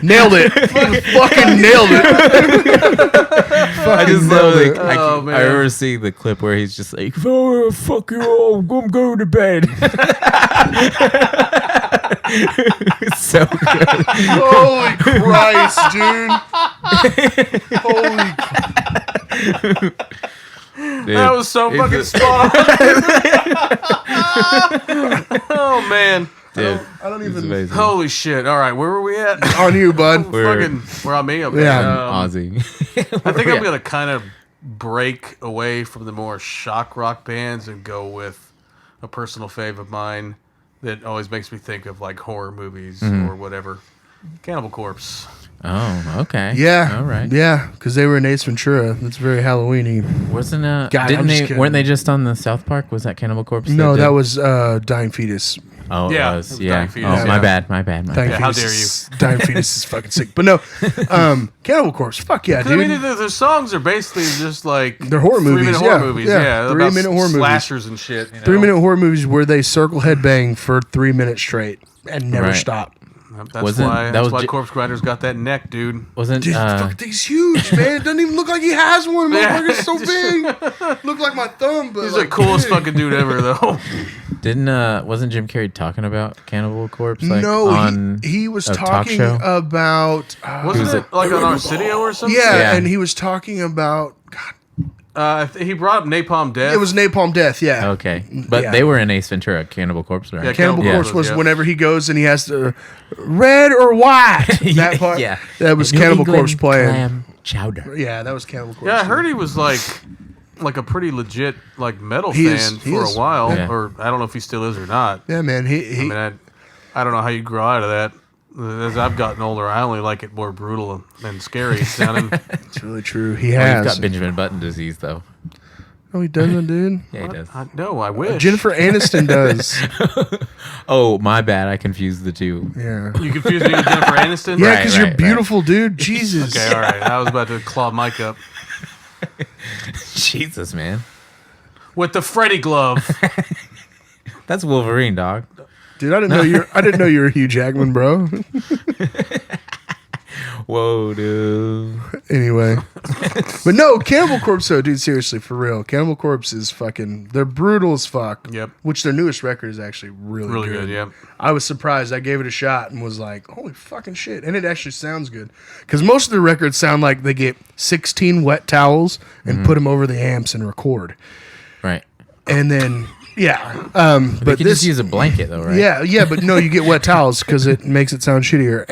[SPEAKER 2] Nailed it. Fucking nailed it.
[SPEAKER 1] I just love it.
[SPEAKER 3] Oh, man.
[SPEAKER 1] I remember seeing the clip where he's just like, "Oh, fuck you all, I'm going to bed." It's so good.
[SPEAKER 2] Holy Christ, dude. Holy
[SPEAKER 1] Dude,
[SPEAKER 3] That was so
[SPEAKER 1] it's
[SPEAKER 3] fucking
[SPEAKER 1] a-
[SPEAKER 3] spot on. Oh, man.
[SPEAKER 1] Dude,
[SPEAKER 2] I don't
[SPEAKER 1] it's
[SPEAKER 2] even.
[SPEAKER 1] amazing.
[SPEAKER 3] Holy shit. All right, where were we at?
[SPEAKER 2] On you, bud.
[SPEAKER 1] We're-
[SPEAKER 3] We're on me? Okay.
[SPEAKER 2] Yeah.
[SPEAKER 1] Ozzy.
[SPEAKER 3] I think I'm going to kind of break away from the more shock rock bands and go with a personal fave of mine that always makes me think of like horror movies or whatever. Cannibal Corpse.
[SPEAKER 1] Oh, okay.
[SPEAKER 2] Yeah.
[SPEAKER 1] All right.
[SPEAKER 2] Yeah, because they were in Ace Ventura. That's very Halloween-y.
[SPEAKER 1] Wasn't
[SPEAKER 2] God,
[SPEAKER 1] didn't
[SPEAKER 2] I'm just
[SPEAKER 1] they?
[SPEAKER 2] kidding.
[SPEAKER 1] Weren't they just on the South Park? Was that Cannibal Corpse?
[SPEAKER 2] No,
[SPEAKER 1] did-
[SPEAKER 2] that was Dying Fetus.
[SPEAKER 1] Oh,
[SPEAKER 3] Yeah,
[SPEAKER 1] it
[SPEAKER 3] it
[SPEAKER 1] was.
[SPEAKER 3] was
[SPEAKER 1] Yeah.
[SPEAKER 3] Dying Fetus,
[SPEAKER 1] Oh, my
[SPEAKER 3] yeah.
[SPEAKER 1] bad. My bad.
[SPEAKER 2] Dying
[SPEAKER 3] Yeah, how
[SPEAKER 2] Fetus Dying Fetus is fucking sick. But no, Cannibal Corpse. Fuck yeah,
[SPEAKER 3] 'Cause, I
[SPEAKER 2] dude.
[SPEAKER 3] mean, the songs are basically just like
[SPEAKER 2] They're horror
[SPEAKER 3] 3-minute
[SPEAKER 2] movies,
[SPEAKER 3] horror
[SPEAKER 2] yeah.
[SPEAKER 3] movies.
[SPEAKER 2] Yeah,
[SPEAKER 3] Yeah,
[SPEAKER 2] 3-minute
[SPEAKER 3] about
[SPEAKER 2] horror movies.
[SPEAKER 3] slashers and shit. You know?
[SPEAKER 2] 3-minute horror movies where they circle headbang for 3 minutes straight and never
[SPEAKER 1] Right.
[SPEAKER 2] stop.
[SPEAKER 3] That's
[SPEAKER 1] Wasn't-
[SPEAKER 3] why.
[SPEAKER 1] that
[SPEAKER 3] That's
[SPEAKER 1] was
[SPEAKER 3] why
[SPEAKER 1] ju-
[SPEAKER 3] Corpse Grinder's got that neck, dude.
[SPEAKER 1] Wasn't
[SPEAKER 2] Dude, fuck, he's huge, man. It doesn't even look like he has one.
[SPEAKER 3] Yeah.
[SPEAKER 2] Motherfucker's so big. Look like my thumb, but
[SPEAKER 3] He's
[SPEAKER 2] like,
[SPEAKER 3] the coolest
[SPEAKER 2] big.
[SPEAKER 3] fucking dude ever, though.
[SPEAKER 1] wasn't Jim Carrey talking about Cannibal Corpse? Like,
[SPEAKER 2] No,
[SPEAKER 1] on
[SPEAKER 2] he was
[SPEAKER 1] a talk
[SPEAKER 2] talking
[SPEAKER 1] show?
[SPEAKER 2] about.
[SPEAKER 3] Wasn't it like on Arsenio or something?
[SPEAKER 2] Yeah,
[SPEAKER 1] Yeah.
[SPEAKER 2] and he was talking about. God,
[SPEAKER 3] He brought up Napalm Death.
[SPEAKER 2] it was Napalm Death. Yeah.
[SPEAKER 1] Okay, but
[SPEAKER 2] Yeah.
[SPEAKER 1] they were in Ace Ventura. Cannibal Corpse, right?
[SPEAKER 3] Yeah,
[SPEAKER 2] Cannibal
[SPEAKER 3] Yeah.
[SPEAKER 2] Corpse was
[SPEAKER 3] Yeah.
[SPEAKER 2] whenever he goes and he has to red or white. That part.
[SPEAKER 1] Yeah.
[SPEAKER 2] That was
[SPEAKER 1] New
[SPEAKER 2] Cannibal
[SPEAKER 1] England
[SPEAKER 2] Corpse playing.
[SPEAKER 1] clam chowder.
[SPEAKER 2] Yeah, that was Cannibal Corpse.
[SPEAKER 3] Yeah, I heard he was like a pretty legit like metal
[SPEAKER 2] He
[SPEAKER 3] fan
[SPEAKER 2] is- he
[SPEAKER 3] for
[SPEAKER 2] is.
[SPEAKER 3] a while,
[SPEAKER 1] Yeah.
[SPEAKER 3] or I don't know if he still is or not.
[SPEAKER 2] Yeah, man. He
[SPEAKER 3] I mean, I don't know how you grow out of that. As I've gotten older, I only like it more brutal and scary sounding.
[SPEAKER 2] it's really true. He
[SPEAKER 1] Well,
[SPEAKER 2] has.
[SPEAKER 1] he's got Benjamin Button disease, though.
[SPEAKER 2] Oh, he doesn't, dude.
[SPEAKER 1] Yeah, he does.
[SPEAKER 3] No, I wish.
[SPEAKER 2] Jennifer Aniston does.
[SPEAKER 1] Oh, my bad. I confused the two.
[SPEAKER 2] Yeah.
[SPEAKER 3] You confused me with Jennifer Aniston?
[SPEAKER 2] Yeah,
[SPEAKER 1] Right,
[SPEAKER 2] because you're
[SPEAKER 1] right.
[SPEAKER 2] beautiful, dude. Jesus.
[SPEAKER 3] Okay, all right. I was about to claw Mike up
[SPEAKER 1] Jesus, man.
[SPEAKER 3] with the Freddy glove.
[SPEAKER 1] That's Wolverine, dog.
[SPEAKER 2] Dude, I didn't know you were Hugh Jackman, bro.
[SPEAKER 1] Whoa, dude.
[SPEAKER 2] Anyway. But no, Cannibal Corpse, though, dude, seriously, for real. Cannibal Corpse is fucking, they're brutal as fuck.
[SPEAKER 3] Yep.
[SPEAKER 2] Which their newest record is actually really good.
[SPEAKER 3] Yep.
[SPEAKER 2] I was surprised. I gave it a shot and was like, holy fucking shit. And it actually sounds good. Because most of the records sound like they get 16 wet towels and put them over the amps and record.
[SPEAKER 1] Right.
[SPEAKER 2] And then, yeah.
[SPEAKER 1] But you
[SPEAKER 2] this,
[SPEAKER 1] just use a blanket, though, right?
[SPEAKER 2] Yeah, but no, you get wet towels because it makes it sound shittier.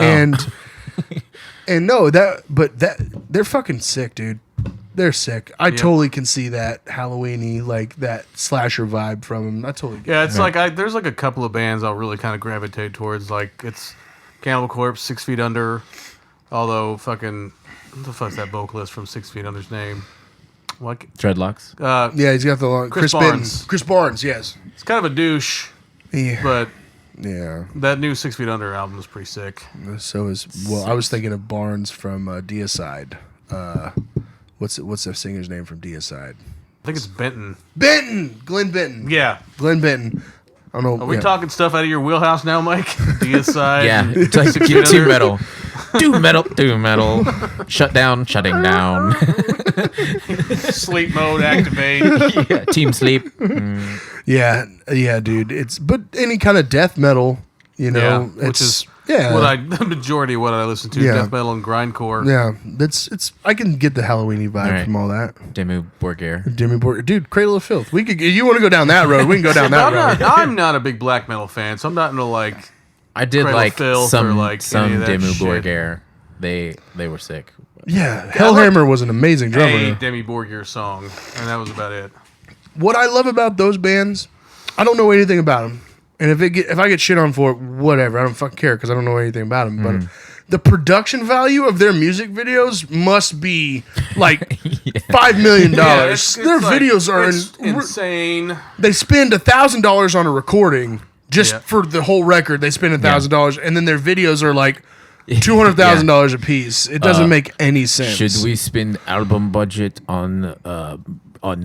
[SPEAKER 2] And no, they're fucking sick, dude. They're sick. I totally can see that Halloween-y, like that slasher vibe from them. I totally get
[SPEAKER 3] Yeah, it's like there's like a couple of bands I'll really kind of gravitate towards. Like it's Cannibal Corpse, 6 Feet Under. Although fucking, what the fuck's that vocalist from 6 Feet Under's name? What?
[SPEAKER 1] Dreadlocks.
[SPEAKER 2] Yeah, he's got the long
[SPEAKER 3] Chris Barnes.
[SPEAKER 2] Chris Barnes, yes.
[SPEAKER 3] It's kind of a douche, but
[SPEAKER 2] yeah,
[SPEAKER 3] that new 6 Feet Under album is pretty sick.
[SPEAKER 2] So is I was thinking of Barnes from Deicide. What's the singer's name from Deicide?
[SPEAKER 3] I think it's Benton.
[SPEAKER 2] Glenn Benton.
[SPEAKER 3] Yeah,
[SPEAKER 2] Glenn Benton. I don't know.
[SPEAKER 3] Are we talking stuff out of your wheelhouse now, Mike? Deicide.
[SPEAKER 1] Yeah, it's like doom metal. Doom metal. Shutting down.
[SPEAKER 3] Sleep mode activate.
[SPEAKER 1] Yeah, team sleep.
[SPEAKER 2] Yeah, dude. But any kind of death metal,
[SPEAKER 3] which is the majority of what I listen to.
[SPEAKER 2] Yeah.
[SPEAKER 3] Death metal and grindcore.
[SPEAKER 2] Yeah, it's. I can get the Halloweeny vibe from all that.
[SPEAKER 1] Dimmu Borgir.
[SPEAKER 2] Dude, Cradle of Filth. You want to go down that road? We can go down that road.
[SPEAKER 3] I'm not a big black metal fan, so I'm not into like.
[SPEAKER 1] I did
[SPEAKER 3] Cradle
[SPEAKER 1] like
[SPEAKER 3] Filth
[SPEAKER 1] some
[SPEAKER 3] or like
[SPEAKER 1] Dimmu
[SPEAKER 3] shit.
[SPEAKER 1] Borgir. They were sick.
[SPEAKER 2] Yeah, Hellhammer was an amazing drummer.
[SPEAKER 3] A Demi Borgir song, and that was about it.
[SPEAKER 2] What I love about those bands, I don't know anything about them, and if I get shit on for it, whatever, I don't fucking care because I don't know anything about them. But the production value of their music videos must be like $5 million.
[SPEAKER 3] It's
[SPEAKER 2] Their
[SPEAKER 3] like,
[SPEAKER 2] videos are
[SPEAKER 3] insane.
[SPEAKER 2] They spend $1,000 on a recording just for the whole record. They spend $1,000, and then their videos are like $200,000 a piece. It doesn't make any sense.
[SPEAKER 1] Should we spend album budget on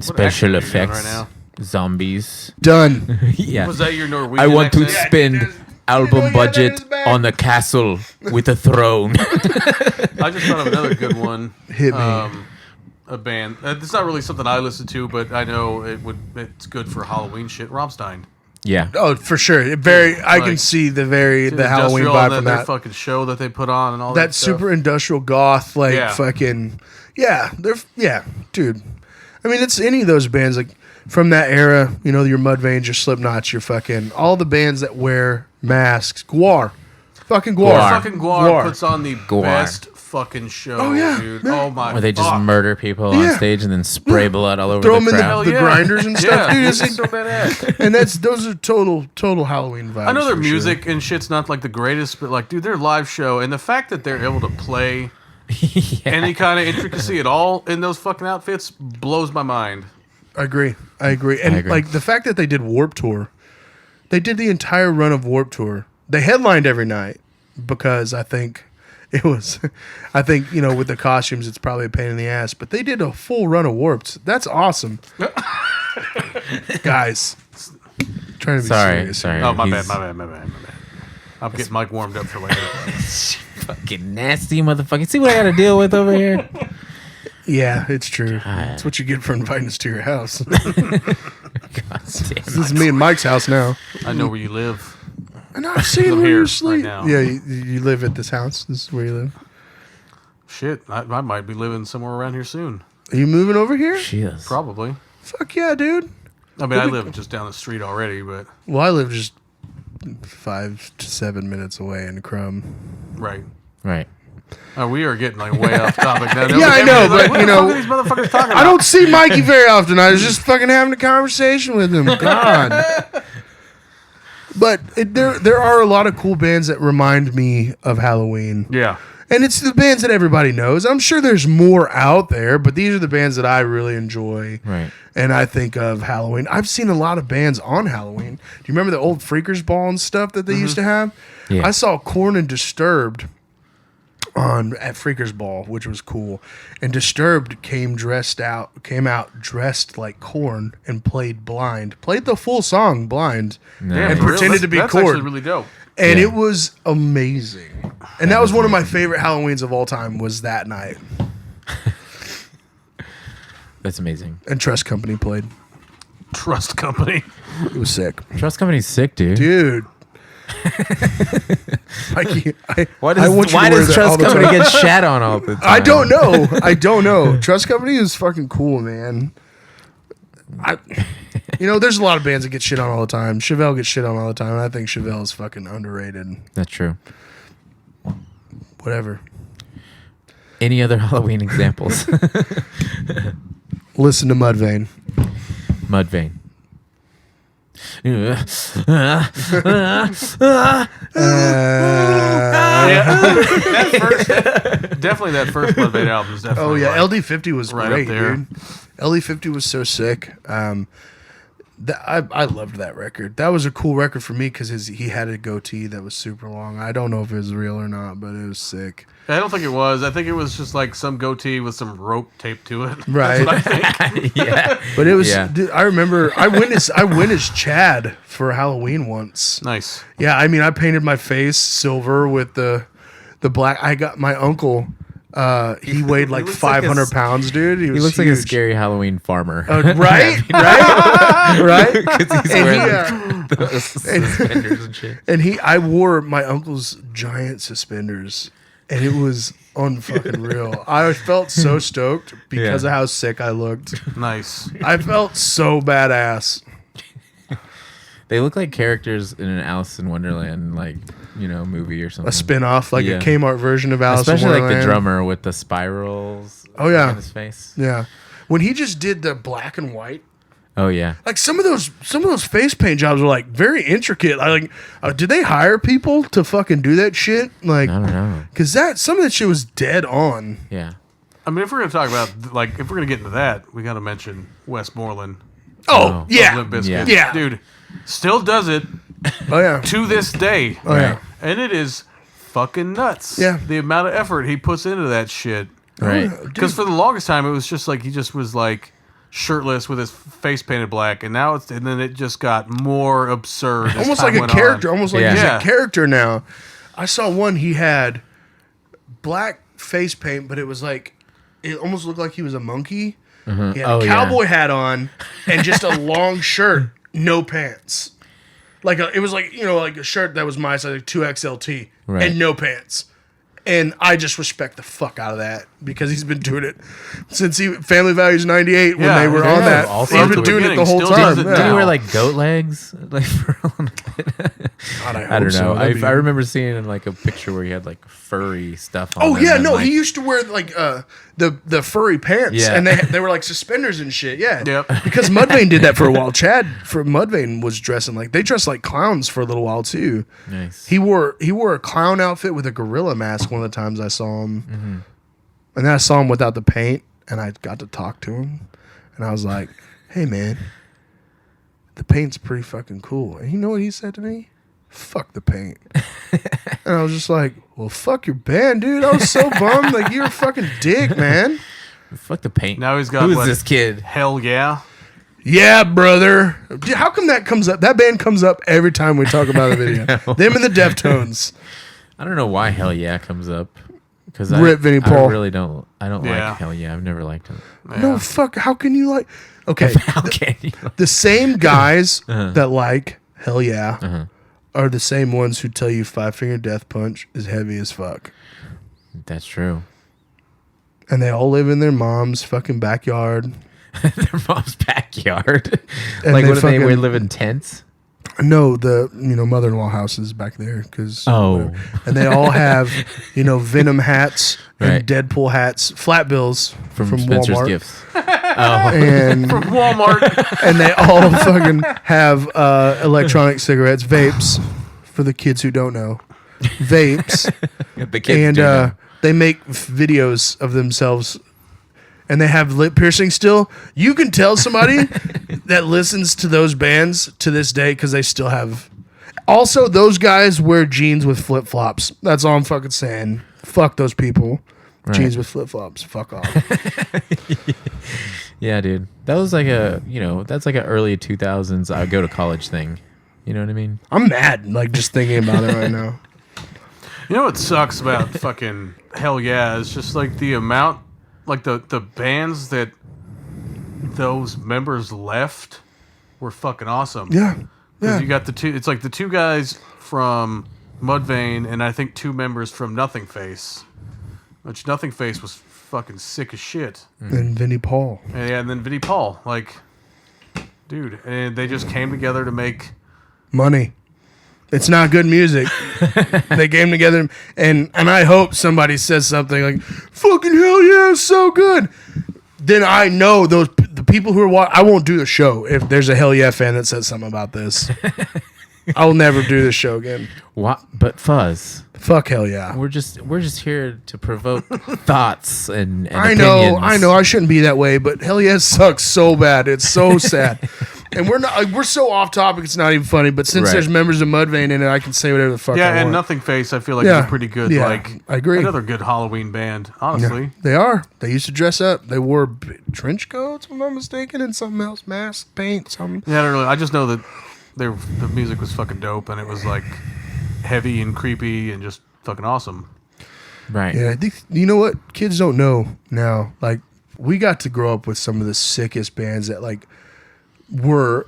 [SPEAKER 1] special effects?
[SPEAKER 3] Right now?
[SPEAKER 1] Zombies.
[SPEAKER 2] Done.
[SPEAKER 1] Yeah.
[SPEAKER 3] Was that your Norwegian
[SPEAKER 1] I want to
[SPEAKER 3] accent?
[SPEAKER 1] spend album budget on a castle with a throne.
[SPEAKER 3] I just thought of another good one.
[SPEAKER 2] Hit me.
[SPEAKER 3] A band. It's not really something I listen to, but I know it's good for Halloween shit. Rammstein.
[SPEAKER 1] Yeah.
[SPEAKER 2] Oh, for sure. I can see the Halloween vibe from that
[SPEAKER 3] fucking show that they put on and all
[SPEAKER 2] that
[SPEAKER 3] that stuff.
[SPEAKER 2] super industrial goth, fucking dude. I mean, it's any of those bands like from that era. Your Mudvayne, your Slipknots, your fucking all the bands that wear masks. Gwar. Fucking Gwar.
[SPEAKER 3] Fucking Gwar puts on the best fucking show, dude.
[SPEAKER 2] Man.
[SPEAKER 3] Oh my!
[SPEAKER 1] Where they just murder people on stage and then spray blood all over
[SPEAKER 2] Throw
[SPEAKER 1] the
[SPEAKER 2] them
[SPEAKER 1] crowd.
[SPEAKER 2] in the grinders and stuff, dude.
[SPEAKER 3] It's so badass.
[SPEAKER 2] And those are total Halloween vibes.
[SPEAKER 3] I know their
[SPEAKER 2] for
[SPEAKER 3] music
[SPEAKER 2] sure.
[SPEAKER 3] and shit's not like the greatest, but like, dude, their live show and the fact that they're able to play any kind of intricacy at all in those fucking outfits blows my mind.
[SPEAKER 2] I agree. And like the fact that they did Warped Tour, they did the entire run of Warped Tour. They headlined every night because I think with the costumes, it's probably a pain in the ass, but they did a full run of Warped. That's awesome. Guys, trying to be serious.
[SPEAKER 1] Sorry.
[SPEAKER 3] Oh, my bad. I'm getting Mike warmed up for later.
[SPEAKER 1] Fucking nasty motherfucker. See what I got to deal with over here?
[SPEAKER 2] Yeah, it's true. That's what you get for inviting us to your house.
[SPEAKER 1] God damn.
[SPEAKER 2] This is me and Mike's house now.
[SPEAKER 3] I know where you live.
[SPEAKER 2] And I've seen
[SPEAKER 3] I'm
[SPEAKER 2] where
[SPEAKER 3] here
[SPEAKER 2] you sleep.
[SPEAKER 3] right now.
[SPEAKER 2] Yeah, you live at this house. This is where you live.
[SPEAKER 3] Shit, I might be living somewhere around here soon.
[SPEAKER 2] Are you moving over here?
[SPEAKER 1] Cheers.
[SPEAKER 3] Probably.
[SPEAKER 2] Fuck yeah, dude.
[SPEAKER 3] I mean, I live just down the street already, but...
[SPEAKER 2] Well, I live just 5 to 7 minutes away in Crum.
[SPEAKER 3] Right.
[SPEAKER 1] We
[SPEAKER 3] are getting like way off topic now.
[SPEAKER 2] Yeah, I know, but
[SPEAKER 3] what the fuck are these motherfuckers talking about?
[SPEAKER 2] I don't see Mikey very often. I was just fucking having a conversation with him. God. But there are a lot of cool bands that remind me of Halloween.
[SPEAKER 3] Yeah.
[SPEAKER 2] And it's the bands that everybody knows. I'm sure there's more out there, but these are the bands that I really enjoy.
[SPEAKER 1] Right.
[SPEAKER 2] And I think of Halloween. I've seen a lot of bands on Halloween. Do you remember the old Freakers Ball and stuff that they used to have?
[SPEAKER 1] Yeah.
[SPEAKER 2] I saw Korn and Disturbed at Freakers Ball, which was cool. And Disturbed came out dressed like Korn and played the full song blind,
[SPEAKER 1] No.
[SPEAKER 3] Yeah,
[SPEAKER 2] and
[SPEAKER 3] for real?
[SPEAKER 2] pretended to be
[SPEAKER 3] that's
[SPEAKER 2] Korn.
[SPEAKER 3] actually really dope.
[SPEAKER 2] And it was amazing. And that was one of my favorite Halloweens of all time. Was that night.
[SPEAKER 1] That's amazing.
[SPEAKER 2] And Trust Company played.
[SPEAKER 3] Trust Company.
[SPEAKER 2] It was sick.
[SPEAKER 1] Trust Company's sick, dude.
[SPEAKER 2] Dude.
[SPEAKER 1] Why does Trust Company get shat on all the time?
[SPEAKER 2] I don't know. Trust Company is fucking cool, man. There's a lot of bands that get shit on all the time. Chevelle gets shit on all the time. And I think Chevelle is fucking underrated.
[SPEAKER 1] That's true.
[SPEAKER 2] Whatever.
[SPEAKER 1] Any other Halloween examples?
[SPEAKER 2] Listen to Mudvayne.
[SPEAKER 1] Mudvayne.
[SPEAKER 3] Definitely that first Mudvayne album is definitely.
[SPEAKER 2] Oh yeah, LD50 was
[SPEAKER 3] right
[SPEAKER 2] great,
[SPEAKER 3] up there.
[SPEAKER 2] dude. LD50 was so sick. I loved that record. That was a cool record for me because he had a goatee that was super long. I don't know if it was real or not, but it was sick.
[SPEAKER 3] I don't think it was. I think it was just like some goatee with some rope taped to it.
[SPEAKER 2] Right.
[SPEAKER 3] That's what I think.
[SPEAKER 1] Yeah.
[SPEAKER 2] But it was. Yeah. Dude, I remember I witnessed Chad for Halloween once.
[SPEAKER 3] Nice.
[SPEAKER 2] Yeah, I mean I painted my face silver with the black. I got my uncle. He weighed like 500 pounds, dude. He
[SPEAKER 1] looks
[SPEAKER 2] huge.
[SPEAKER 1] like a scary Halloween farmer.
[SPEAKER 2] Right?
[SPEAKER 1] Because he's wearing the suspenders and shit.
[SPEAKER 2] And I wore my uncle's giant suspenders, and it was unfucking real. I felt so stoked because of how sick I looked.
[SPEAKER 3] Nice.
[SPEAKER 2] I felt so badass.
[SPEAKER 1] They look like characters in an Alice in Wonderland, movie or something.
[SPEAKER 2] A spin-off, like a Kmart version of Alice
[SPEAKER 1] Especially
[SPEAKER 2] in Wonderland.
[SPEAKER 1] like the drummer with the spirals
[SPEAKER 2] on
[SPEAKER 1] his face.
[SPEAKER 2] Yeah. When he just did the black and white.
[SPEAKER 1] Oh yeah.
[SPEAKER 2] Like some of those face paint jobs were like very intricate. Did they hire people to fucking do that shit? Like,
[SPEAKER 1] I don't know.
[SPEAKER 2] Because some of that shit was dead on.
[SPEAKER 1] Yeah.
[SPEAKER 3] I mean, if we're gonna talk about if we're gonna get into that, we got to mention Westmoreland.
[SPEAKER 2] Oh yeah.
[SPEAKER 3] Limp Bizkit.
[SPEAKER 2] Yeah.
[SPEAKER 3] Dude, still does it.
[SPEAKER 2] Oh yeah.
[SPEAKER 3] To this day.
[SPEAKER 2] Oh yeah.
[SPEAKER 3] And it is fucking nuts.
[SPEAKER 2] Yeah.
[SPEAKER 3] The amount of effort he puts into that shit.
[SPEAKER 1] Right.
[SPEAKER 3] Because for the longest time, it was just like he just was like shirtless with his face painted black, and then it just got more absurd.
[SPEAKER 2] Almost like a character. Almost like he's a character now. I saw one. He had black face paint, but it was like it almost looked like he was a monkey. Mm-hmm. He had a cowboy hat on and just a long shirt, no pants. It was like a shirt that was my size, like 2XLT, and no pants. And I just respect the fuck out of that because he's been doing it since Family Values 98 when they were on that. He's been doing it the whole time.
[SPEAKER 1] Did he wear like goat legs for a little bit? I don't know. I remember seeing in like a picture where he had like furry stuff on.
[SPEAKER 2] Oh yeah, no, he used to wear like the furry pants, and they were like suspenders and shit. Yeah,
[SPEAKER 3] yep.
[SPEAKER 2] Because Mudvayne did that for a while. Chad from Mudvayne was dressing they dressed like clowns for a little while too.
[SPEAKER 1] Nice.
[SPEAKER 2] He wore a clown outfit with a gorilla mask one of the times I saw him, and then I saw him without the paint, and I got to talk to him, and I was like, "Hey man, the paint's pretty fucking cool." And you know what he said to me? Fuck the paint. And I was just like, well, fuck your band, dude. I was so bummed. Like, you're a fucking dick, man.
[SPEAKER 1] Fuck the paint.
[SPEAKER 3] Now he's got
[SPEAKER 1] Who's this kid?
[SPEAKER 3] Hell yeah.
[SPEAKER 2] Yeah, brother. Dude, how come that comes up? That band comes up every time we talk about a video. Them and the Deftones.
[SPEAKER 1] I don't know why Hell Yeah comes up. Because
[SPEAKER 2] Rip Vinnie Paul.
[SPEAKER 1] I really don't. I don't like Hell Yeah. I've never liked him.
[SPEAKER 3] Yeah.
[SPEAKER 2] No, fuck. How can you like... Okay.
[SPEAKER 1] How can you?
[SPEAKER 2] The same guys that like Hell Yeah are the same ones who tell you Five Finger Death Punch is heavy as fuck.
[SPEAKER 1] That's true.
[SPEAKER 2] And they all live in their mom's fucking backyard.
[SPEAKER 1] Their mom's backyard?
[SPEAKER 2] And
[SPEAKER 1] like, what do they live in tents?
[SPEAKER 2] No, the mother-in-law house is back there because and they all have Venom hats and Deadpool hats, flat bills from
[SPEAKER 1] Spencer's
[SPEAKER 2] Walmart.
[SPEAKER 1] Gifts.
[SPEAKER 2] And
[SPEAKER 3] From Walmart.
[SPEAKER 2] And they all fucking have electronic cigarettes, vapes, for the kids who don't know, vapes.
[SPEAKER 1] The kids
[SPEAKER 2] and they make videos of themselves. And they have lip piercing still. You can tell somebody that listens to those bands to this day because they still have. Also, those guys wear jeans with flip flops. That's all I'm fucking saying. Fuck those people. Right. Jeans with flip flops. Fuck off.
[SPEAKER 1] Yeah, dude. That was like that's like an early 2000s go to college thing. You know what I mean?
[SPEAKER 2] I'm mad, just thinking about it right now.
[SPEAKER 3] You know what sucks about fucking Hell Yeah? It's just like the amount, like the bands that those members left were fucking awesome.
[SPEAKER 2] Yeah.
[SPEAKER 3] Because you got the two, it's like the two guys from Mudvayne and I think two members from Nothing Face, which Nothing Face was fucking sick as shit.
[SPEAKER 2] And Vinnie Paul.
[SPEAKER 3] And then Vinnie Paul. Like, dude. And they just came together to make
[SPEAKER 2] money. It's not good music. They came together, and I hope somebody says something like, fucking hell yeah, it's so good. Then I know the people who are I won't do the show if there's a Hell Yeah fan that says something about this. I will never do this show again.
[SPEAKER 1] What? But Fuzz.
[SPEAKER 2] Fuck Hell Yeah.
[SPEAKER 1] We're just here to provoke thoughts and
[SPEAKER 2] I
[SPEAKER 1] opinions.
[SPEAKER 2] know. I shouldn't be that way, but Hell Yeah sucks so bad. It's so sad. And we're so off topic. It's not even funny. But since there's members of Mudvayne in it, I can say whatever the fuck I want.
[SPEAKER 3] Yeah, and Nothing Face, I feel like is a pretty good.
[SPEAKER 2] Yeah,
[SPEAKER 3] like
[SPEAKER 2] I agree.
[SPEAKER 3] Another good Halloween band. Honestly,
[SPEAKER 2] yeah, they are. They used to dress up. They wore trench coats, if I'm not mistaken, and something else, mask, paint, something.
[SPEAKER 3] Yeah, I don't really. I just know that the music was fucking dope, and it was like heavy and creepy and just fucking awesome.
[SPEAKER 1] Right.
[SPEAKER 2] Yeah, I think you know what kids don't know now. Like we got to grow up with some of the sickest bands that like were.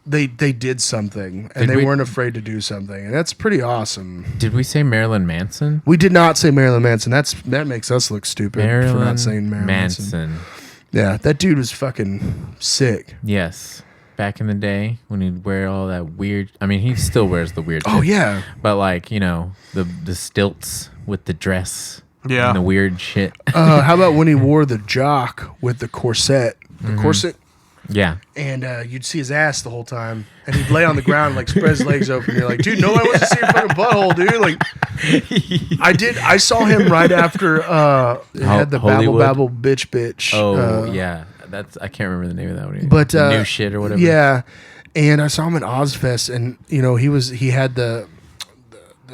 [SPEAKER 2] They did something, and they weren't afraid to do something, and that's pretty awesome.
[SPEAKER 1] Did we say Marilyn Manson?
[SPEAKER 2] We did not say Marilyn Manson. That makes us look stupid for not saying Marilyn Manson. Yeah, that dude was fucking sick.
[SPEAKER 1] Yes. Back in the day when he'd wear all that weird... I mean, he still wears the weird shit.
[SPEAKER 2] Oh, yeah.
[SPEAKER 1] But like, you know, the stilts with the dress
[SPEAKER 3] and
[SPEAKER 1] the weird shit.
[SPEAKER 2] How about when he wore the jock with the corset? The corset?
[SPEAKER 1] Yeah.
[SPEAKER 2] And you'd see his ass the whole time. And he'd lay on the ground, like, spread his legs open. You're like, dude, nobody wants to see your fucking butthole, dude. Like, I saw him right after it had the
[SPEAKER 1] Hollywood?
[SPEAKER 2] Babble Bitch.
[SPEAKER 1] Oh, yeah. I can't remember the name of that one.
[SPEAKER 2] But
[SPEAKER 1] New Shit or whatever.
[SPEAKER 2] Yeah. And I saw him at Ozfest, and, you know, he had the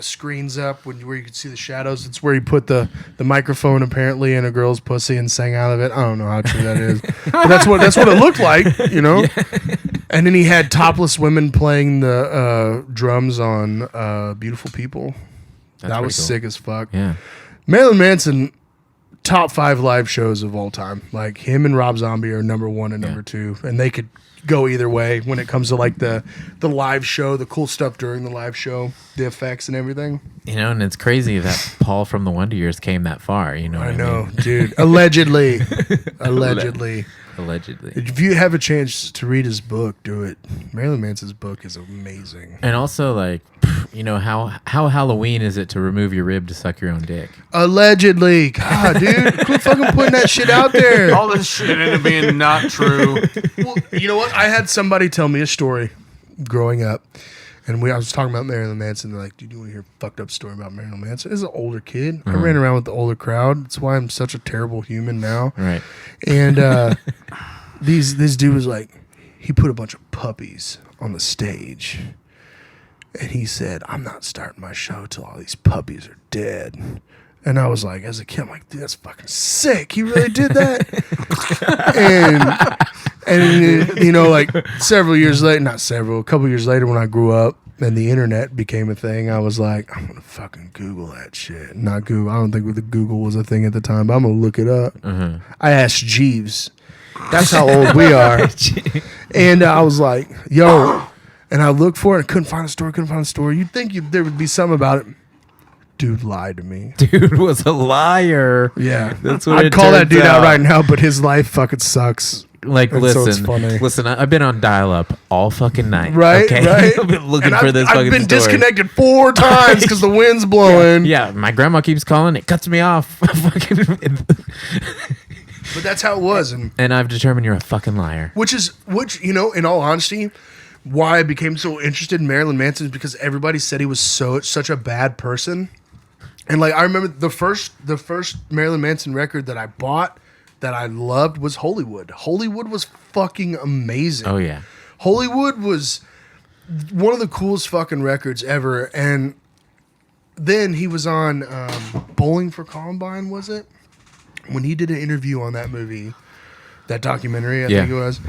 [SPEAKER 2] screens up where you could see the shadows. It's where he put the microphone apparently in a girl's pussy and sang out of it. I don't know how true that is, but that's what it looked like, you know. Yeah. And then he had topless women playing the drums on "Beautiful People." That was cool. Sick as fuck.
[SPEAKER 1] Yeah,
[SPEAKER 2] Marilyn Manson, top 5 live shows of all time. Like him and Rob Zombie are number 1 and number 2, and they could go either way when it comes to like the live show, the cool stuff during the live show, the effects and everything.
[SPEAKER 1] You know, and it's crazy that Paul from the Wonder Years came that far. You know,
[SPEAKER 2] I know, dude. Allegedly. If you have a chance to read his book, do it. Marilyn Manson's book is amazing.
[SPEAKER 1] And also, like, you know, how Halloween is it to remove your rib to suck your own dick?
[SPEAKER 2] Allegedly. God, dude. Quit fucking putting that shit out there.
[SPEAKER 3] All this shit ended up being not true.
[SPEAKER 2] Well, you know what? I had somebody tell me a story growing up. And I was talking about Marilyn Manson. They're like, dude, you want to hear a fucked up story about Marilyn Manson? This is an older kid. I ran around with the older crowd. That's why I'm such a terrible human now.
[SPEAKER 1] Right.
[SPEAKER 2] And this dude was like, he put a bunch of puppies on the stage. And he said, I'm not starting my show till all these puppies are dead. And I was like, as a kid, I'm like, dude, that's fucking sick. He really did that? And you know, like a couple years later when I grew up and the internet became a thing, I was like, I'm going to fucking Google that shit. Not Google. I don't think the Google was a thing at the time, but I'm going to look it up. I asked Jeeves. That's how old we are. And I was like, yo. And I looked for it. I couldn't find a story. You'd think there would be something about it. Dude lied to me.
[SPEAKER 1] Dude was a liar.
[SPEAKER 2] Yeah.
[SPEAKER 1] That's what
[SPEAKER 2] I'd call that dude out right now, but his life fucking sucks.
[SPEAKER 1] Like,
[SPEAKER 2] and
[SPEAKER 1] listen,
[SPEAKER 2] so it's funny.
[SPEAKER 1] Listen, I've been on dial-up all fucking night.
[SPEAKER 2] Right,
[SPEAKER 1] okay?
[SPEAKER 2] right.
[SPEAKER 1] I've been looking for this fucking story.
[SPEAKER 2] I've been disconnected 4 times because the wind's blowing.
[SPEAKER 1] Yeah, my grandma keeps calling. It cuts me off.
[SPEAKER 2] But that's how it was.
[SPEAKER 1] And I've determined you're a fucking liar.
[SPEAKER 2] Which, you know, in all honesty, why I became so interested in Marilyn Manson is because everybody said he was such a bad person. And like I remember the first Marilyn Manson record that I bought that I loved was Hollywood. Hollywood was fucking amazing.
[SPEAKER 1] Oh yeah.
[SPEAKER 2] Hollywood was one of the coolest fucking records ever. And then he was on Bowling for Columbine, was it? When he did an interview on that movie, that documentary, I think it was.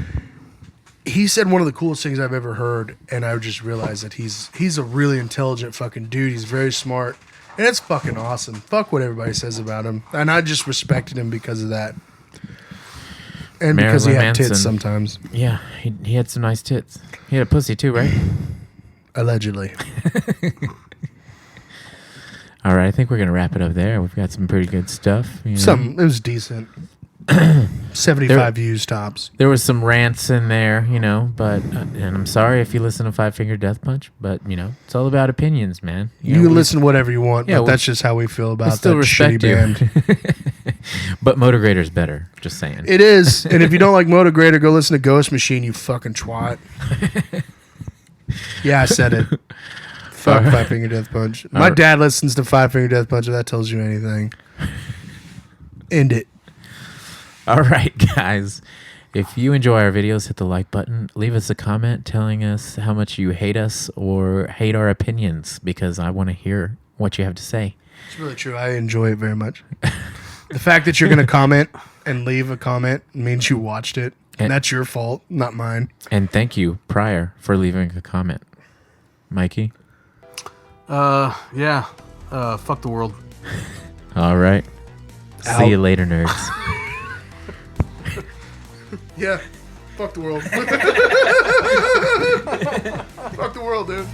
[SPEAKER 2] He said one of the coolest things I've ever heard, and I just realized that he's a really intelligent fucking dude. He's very smart. And it's fucking awesome. Fuck what everybody says about him. And I just respected him because of that. And because he had tits sometimes.
[SPEAKER 1] Yeah, he had some nice tits. He had a pussy too, right?
[SPEAKER 2] Allegedly.
[SPEAKER 1] All right, I think we're going to wrap it up there. We've got some pretty good stuff. You know?
[SPEAKER 2] It was decent. 75 views tops.
[SPEAKER 1] There was some rants in there, you know, but and I'm sorry if you listen to Five Finger Death Punch, but you know, it's all about opinions, man.
[SPEAKER 2] You can listen whatever you want, but that's just how we feel about that shitty band.
[SPEAKER 1] But Motogrator's better, just saying.
[SPEAKER 2] It is. And if you don't like Motogrator, go listen to Ghost Machine, you fucking twat. Yeah, I said it. Fuck Five Finger Death Punch. My dad listens to Five Finger Death Punch, if that tells you anything. End it.
[SPEAKER 1] All right, guys. If you enjoy our videos, hit the like button. Leave us a comment telling us how much you hate us or hate our opinions, because I want to hear what you have to say.
[SPEAKER 2] It's really true. I enjoy it very much. The fact that you're going to comment and leave a comment means you watched it. And that's your fault, not mine.
[SPEAKER 1] And thank you, Pryor, for leaving a comment. Mikey?
[SPEAKER 3] Yeah. Fuck the world.
[SPEAKER 1] All right.
[SPEAKER 2] Out.
[SPEAKER 1] See you later, nerds.
[SPEAKER 2] Yeah. Fuck the world. Fuck the world, dude.